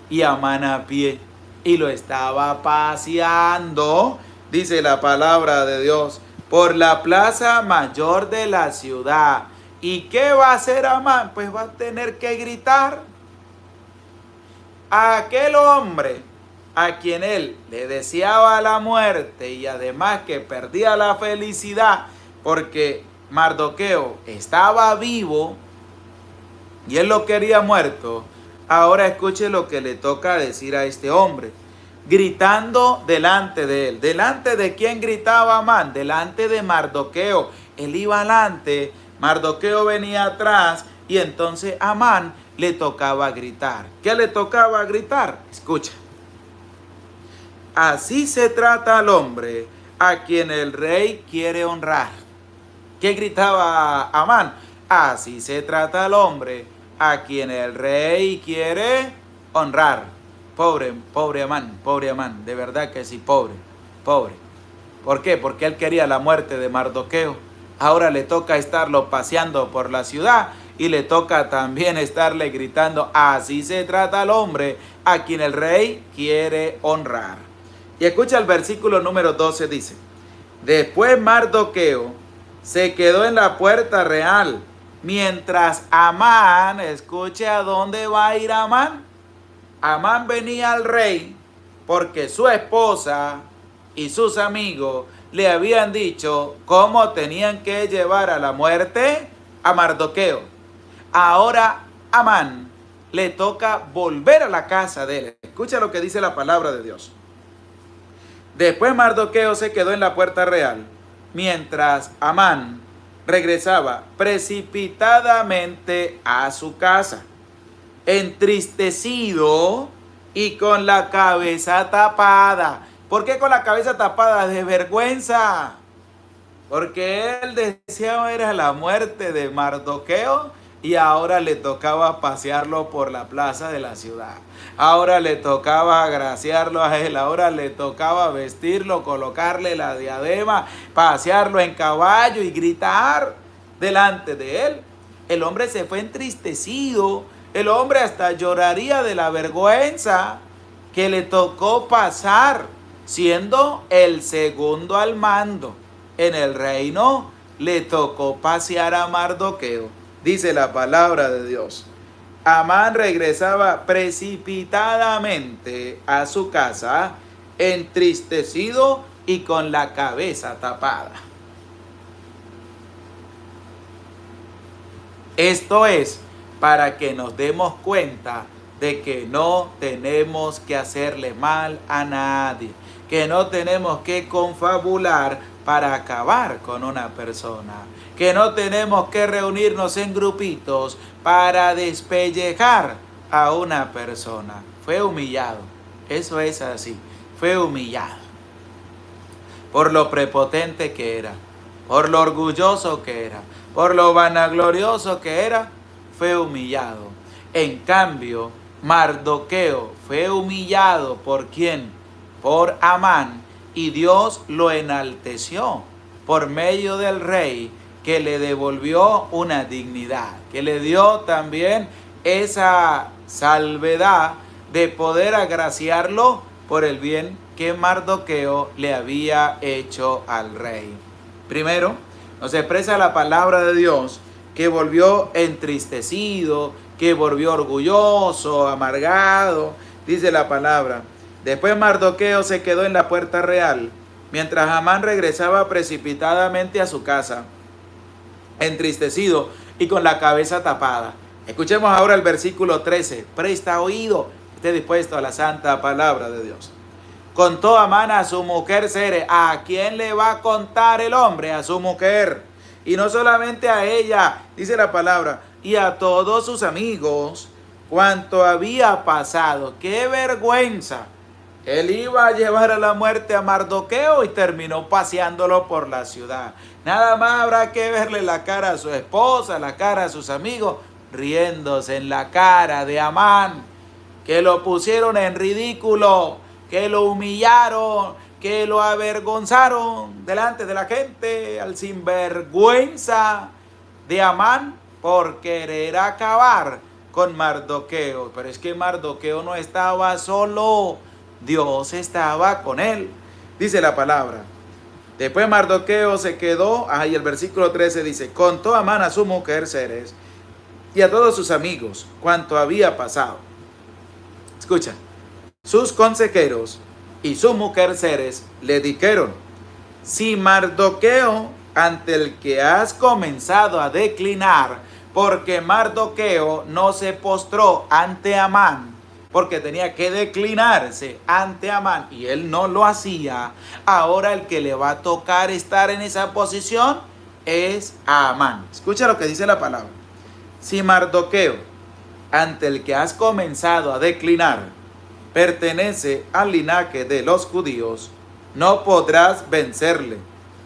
y Amán a pie. Y lo estaba paseando, dice la palabra de Dios, por la plaza mayor de la ciudad. ¿Y qué va a hacer Amán? Pues va a tener que gritar. A aquel hombre a quien él le deseaba la muerte y además que perdía la felicidad porque Mardoqueo estaba vivo y él lo quería muerto. Ahora escuche lo que le toca decir a este hombre, gritando delante de él. ¿Delante de quién gritaba Amán? Delante de Mardoqueo. Él iba adelante, Mardoqueo venía atrás y entonces Amán le tocaba gritar. ¿Qué le tocaba gritar? Escucha. Así se trata al hombre a quien el rey quiere honrar. ¿Qué gritaba Amán? Así se trata al hombre a quien el rey quiere honrar. Pobre, pobre Amán, de verdad que sí, pobre, pobre. ¿Por qué? Porque él quería la muerte de Mardoqueo. Ahora le toca estarlo paseando por la ciudad y le toca también estarle gritando, así se trata al hombre a quien el rey quiere honrar. Y escucha el versículo número 12, dice, después Mardoqueo se quedó en la puerta real, mientras Amán, escuche a dónde va a ir Amán. Amán venía al rey porque su esposa y sus amigos le habían dicho cómo tenían que llevar a la muerte a Mardoqueo. Ahora Amán le toca volver a la casa de él. Escucha lo que dice la palabra de Dios. Después Mardoqueo se quedó en la puerta real, mientras Amán regresaba precipitadamente a su casa, entristecido y con la cabeza tapada. ¿Por qué con la cabeza tapada? De vergüenza. Porque él deseaba era la muerte de Mardoqueo y ahora le tocaba pasearlo por la plaza de la ciudad. Ahora le tocaba agraciarlo a él, ahora le tocaba vestirlo, colocarle la diadema, pasearlo en caballo y gritar delante de él. El hombre se fue entristecido, el hombre hasta lloraría de la vergüenza que le tocó pasar, siendo el segundo al mando en el reino, le tocó pasear a Mardoqueo. Dice la palabra de Dios. Amán regresaba precipitadamente a su casa, entristecido y con la cabeza tapada. Esto es para que nos demos cuenta de que no tenemos que hacerle mal a nadie, que no tenemos que confabular para acabar con una persona, que no tenemos que reunirnos en grupitos para despellejar a una persona. Fue humillado, eso es así, fue humillado por lo prepotente que era, por lo orgulloso que era, por lo vanaglorioso que era, fue humillado. En cambio, Mardoqueo fue humillado ¿por quién? Por Amán, y Dios lo enalteció por medio del rey, que le devolvió una dignidad, que le dio también esa salvedad de poder agraciarlo por el bien que Mardoqueo le había hecho al rey. Primero, nos expresa la palabra de Dios que volvió entristecido, que volvió orgulloso, amargado, dice la palabra. Después Mardoqueo se quedó en la puerta real, mientras Amán regresaba precipitadamente a su casa, entristecido y con la cabeza tapada. Escuchemos ahora el versículo 13. Presta oído, esté dispuesto a la santa palabra de Dios. Contó Amán a su mujer Sere. ¿A quién le va a contar el hombre? A su mujer. Y no solamente a ella, dice la palabra, y a todos sus amigos cuanto había pasado. ¡Qué vergüenza! Él iba a llevar a la muerte a Mardoqueo y terminó paseándolo por la ciudad. Nada más habrá que verle la cara a su esposa, la cara a sus amigos, riéndose en la cara de Amán, que lo pusieron en ridículo, que lo humillaron, que lo avergonzaron delante de la gente, al sinvergüenza de Amán por querer acabar con Mardoqueo. Pero es que Mardoqueo no estaba solo, Dios estaba con él. Dice la palabra. Después Mardoqueo se quedó, y el versículo 13 dice, contó Amán a su mujer Zeres y a todos sus amigos cuanto había pasado. Escucha, sus consejeros y su mujer Zeres le dijeron, si Mardoqueo, ante el que has comenzado a declinar, porque Mardoqueo no se postró ante Amán, porque tenía que declinarse ante Amán y él no lo hacía, ahora el que le va a tocar estar en esa posición es a Amán. Escucha lo que dice la palabra. Si Mardoqueo, ante el que has comenzado a declinar, pertenece al linaje de los judíos, no podrás vencerle,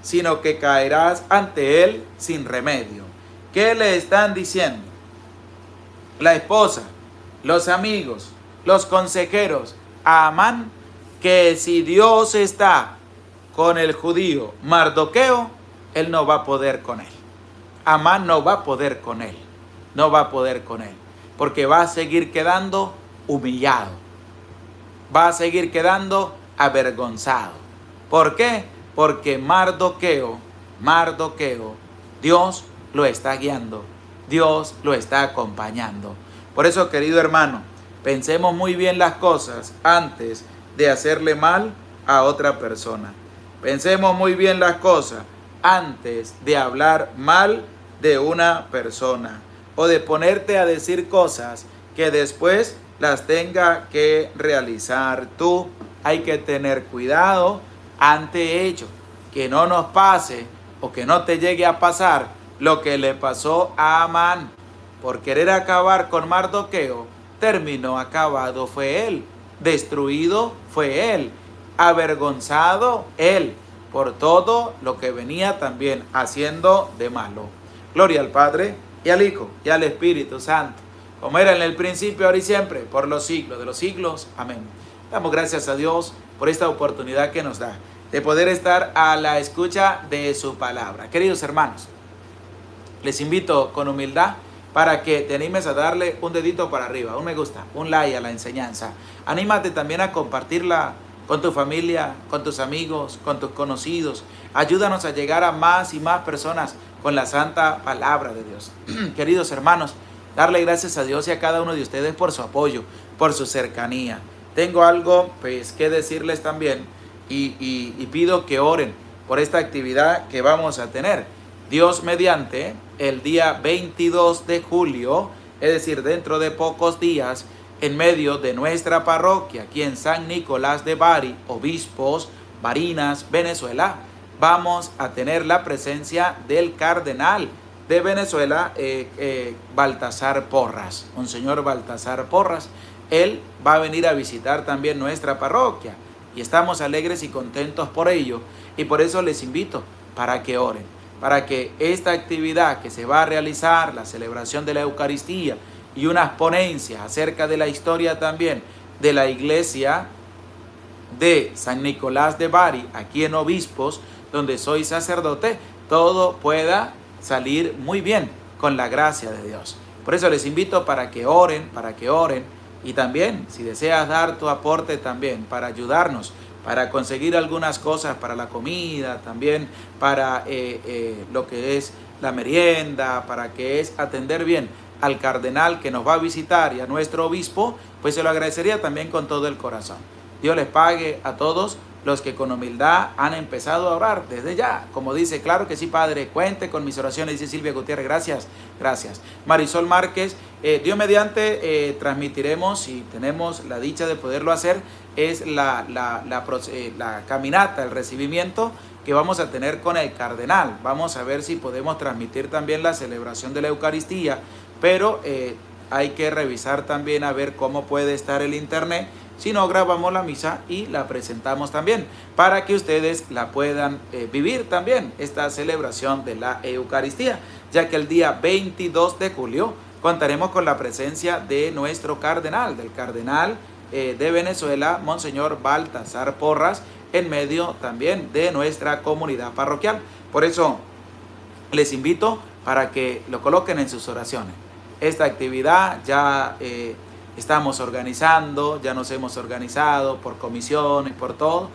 sino que caerás ante él sin remedio. ¿Qué le están diciendo? La esposa, los amigos, los consejeros a Amán, que si Dios está con el judío Mardoqueo, él no va a poder con él. Amán no va a poder con él. No va a poder con él. Porque va a seguir quedando humillado. Va a seguir quedando avergonzado. ¿Por qué? Porque Mardoqueo, Dios lo está guiando. Dios lo está acompañando. Por eso, querido hermano, pensemos muy bien las cosas antes de hacerle mal a otra persona. Pensemos muy bien las cosas antes de hablar mal de una persona o de ponerte a decir cosas que después las tenga que realizar tú. Hay que tener cuidado ante ello, que no nos pase o que no te llegue a pasar lo que le pasó a Amán. Por querer acabar con Mardoqueo, terminó acabado fue él, destruido fue él, avergonzado él por todo lo que venía también haciendo de malo. Gloria al Padre y al Hijo y al Espíritu Santo, como era en el principio, ahora y siempre, por los siglos de los siglos. Amén. Damos gracias a Dios por esta oportunidad que nos da de poder estar a la escucha de su palabra. Queridos hermanos, les invito con humildad para que te animes a darle un dedito para arriba, un me gusta, un like a la enseñanza. Anímate también a compartirla con tu familia, con tus amigos, con tus conocidos. Ayúdanos a llegar a más y más personas con la santa palabra de Dios. Queridos hermanos, darle gracias a Dios y a cada uno de ustedes por su apoyo, por su cercanía. Tengo algo pues que decirles también y pido que oren por esta actividad que vamos a tener. Dios mediante, el día 22 de julio, es decir, dentro de pocos días, en medio de nuestra parroquia, aquí en San Nicolás de Bari, Obispos, Barinas, Venezuela, vamos a tener la presencia del cardenal de Venezuela, Baltasar Porras, Monseñor Baltasar Porras. Él va a venir a visitar también nuestra parroquia y estamos alegres y contentos por ello, y por eso les invito para que oren, para que esta actividad que se va a realizar, la celebración de la Eucaristía y unas ponencias acerca de la historia también de la iglesia de San Nicolás de Bari, aquí en Obispos, donde soy sacerdote, todo pueda salir muy bien con la gracia de Dios. Por eso les invito para que oren, y también si deseas dar tu aporte también para ayudarnos, para conseguir algunas cosas para la comida, también para lo que es la merienda, para que es atender bien al cardenal que nos va a visitar y a nuestro obispo, pues se lo agradecería también con todo el corazón. Dios les pague a todos los que con humildad han empezado a orar desde ya. Como dice, claro que sí, Padre, cuente con mis oraciones, dice Silvia Gutiérrez, gracias. Marisol Márquez, Dios mediante, transmitiremos, si tenemos la dicha de poderlo hacer, es la caminata, el recibimiento que vamos a tener con el cardenal. Vamos a ver si podemos transmitir también la celebración de la Eucaristía pero hay que revisar también a ver cómo puede estar el internet. Si no, grabamos la misa y la presentamos también para que ustedes la puedan vivir también, esta celebración de la Eucaristía, ya que el día 22 de julio contaremos con la presencia de nuestro cardenal, del cardenal de Venezuela, Monseñor Baltasar Porras, en medio también de nuestra comunidad parroquial. Por eso les invito para que lo coloquen en sus oraciones. Esta actividad ya estamos organizando, ya nos hemos organizado por comisiones, por todo.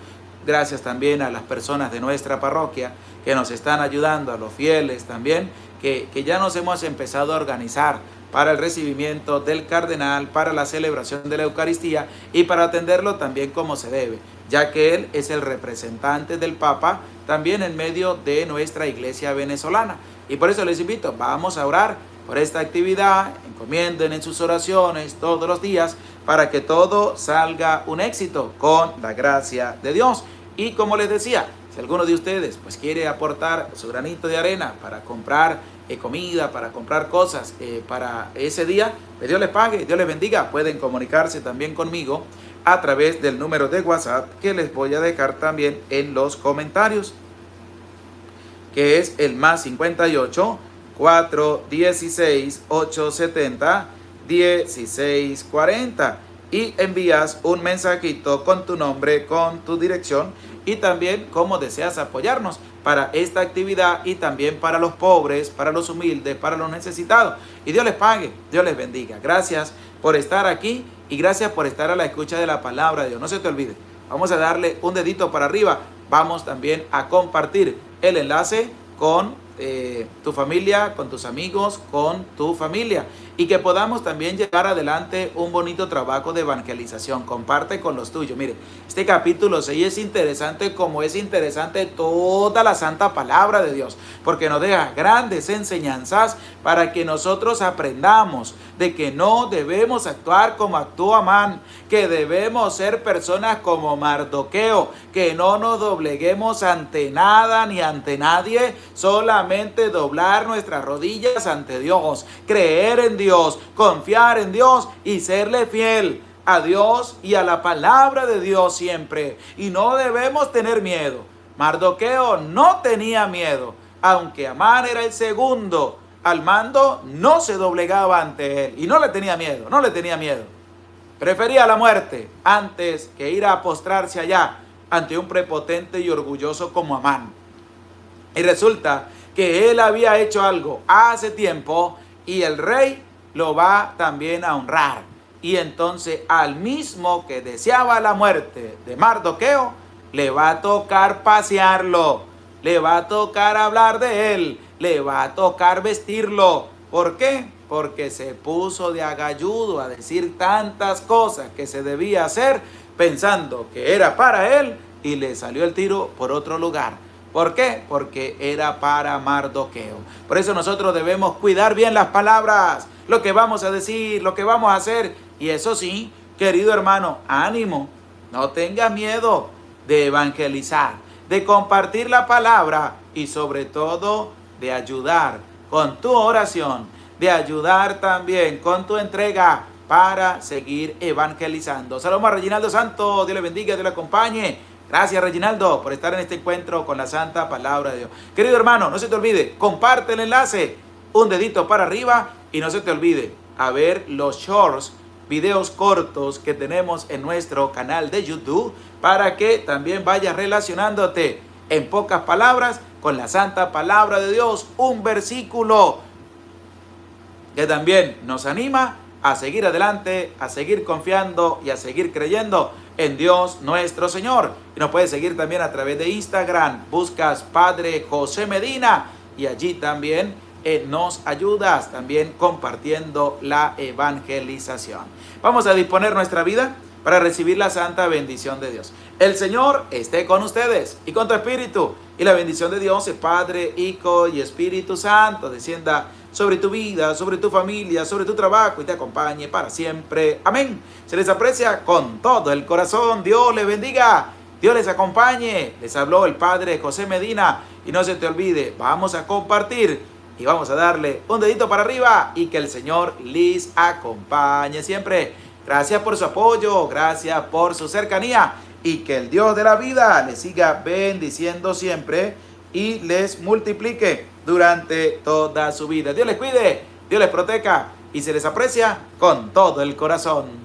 Gracias también a las personas de nuestra parroquia que nos están ayudando, a los fieles también, que ya nos hemos empezado a organizar para el recibimiento del cardenal, para la celebración de la Eucaristía y para atenderlo también como se debe, ya que él es el representante del Papa también en medio de nuestra iglesia venezolana. Y por eso les invito, vamos a orar por esta actividad, encomienden en sus oraciones todos los días para que todo salga un éxito con la gracia de Dios. Y como les decía, si alguno de ustedes pues quiere aportar su granito de arena para comprar comida, para comprar cosas para ese día, que Dios les pague, Dios les bendiga. Pueden comunicarse también conmigo a través del número de WhatsApp que les voy a dejar también en los comentarios, que es el más 58 416 870 1640, y envías un mensajito con tu nombre, con tu dirección y también cómo deseas apoyarnos para esta actividad y también para los pobres, para los humildes, para los necesitados. Y Dios les pague, Dios les bendiga. Gracias por estar aquí y gracias por estar a la escucha de la palabra de Dios. No se te olvide, vamos a darle un dedito para arriba. Vamos también a compartir el enlace con tu familia, con tus amigos, con tu familia, y que podamos también llevar adelante un bonito trabajo de evangelización. Comparte con los tuyos. Mire, este capítulo 6 es interesante, como es interesante toda la santa palabra de Dios, porque nos deja grandes enseñanzas para que nosotros aprendamos de que no debemos actuar como actuó Amán, que debemos ser personas como Mardoqueo, que no nos dobleguemos ante nada ni ante nadie, solamente doblar nuestras rodillas ante Dios, creer en Dios, confiar en Dios y serle fiel a Dios y a la palabra de Dios siempre. Y no debemos tener miedo. Mardoqueo no tenía miedo, aunque Amán era el segundo al mando, no se doblegaba ante él y no le tenía miedo, no le tenía miedo. Prefería la muerte antes que ir a postrarse allá ante un prepotente y orgulloso como Amán. Y resulta que él había hecho algo hace tiempo y el rey lo va también a honrar. Y entonces al mismo que deseaba la muerte de Mardoqueo, le va a tocar pasearlo, le va a tocar hablar de él, le va a tocar vestirlo. ¿Por qué? Porque se puso de agalludo a decir tantas cosas que se debía hacer pensando que era para él y le salió el tiro por otro lugar. ¿Por qué? Porque era para Mardoqueo. Por eso nosotros debemos cuidar bien las palabras, lo que vamos a decir, lo que vamos a hacer. Y eso sí, querido hermano, ánimo, no tengas miedo de evangelizar, de compartir la palabra y sobre todo de ayudar con tu oración, de ayudar también con tu entrega para seguir evangelizando. Saludos a Reginaldo Santos, Dios le bendiga, Dios le acompañe. Gracias, Reginaldo, por estar en este encuentro con la santa palabra de Dios. Querido hermano, no se te olvide, comparte el enlace, un dedito para arriba y no se te olvide a ver los shorts, videos cortos que tenemos en nuestro canal de YouTube para que también vayas relacionándote en pocas palabras con la santa palabra de Dios, un versículo que también nos anima a seguir adelante, a seguir confiando y a seguir creyendo en Dios nuestro Señor. Y nos puedes seguir también a través de Instagram, buscas Padre José Medina y allí también nos ayudas también compartiendo la evangelización. Vamos a disponer nuestra vida para recibir la santa bendición de Dios. El Señor esté con ustedes y con tu espíritu, y la bendición de Dios, el Padre, Hijo y Espíritu Santo, descienda sobre tu vida, sobre tu familia, sobre tu trabajo y te acompañe para siempre. Amén. Se les aprecia con todo el corazón. Dios les bendiga. Dios les acompañe. Les habló el Padre José Medina. Y no se te olvide, vamos a compartir y vamos a darle un dedito para arriba y que el Señor les acompañe siempre. Gracias por su apoyo, gracias por su cercanía y que el Dios de la vida les siga bendiciendo siempre y les multiplique durante toda su vida. Dios les cuide, Dios les proteja y se les aprecia con todo el corazón.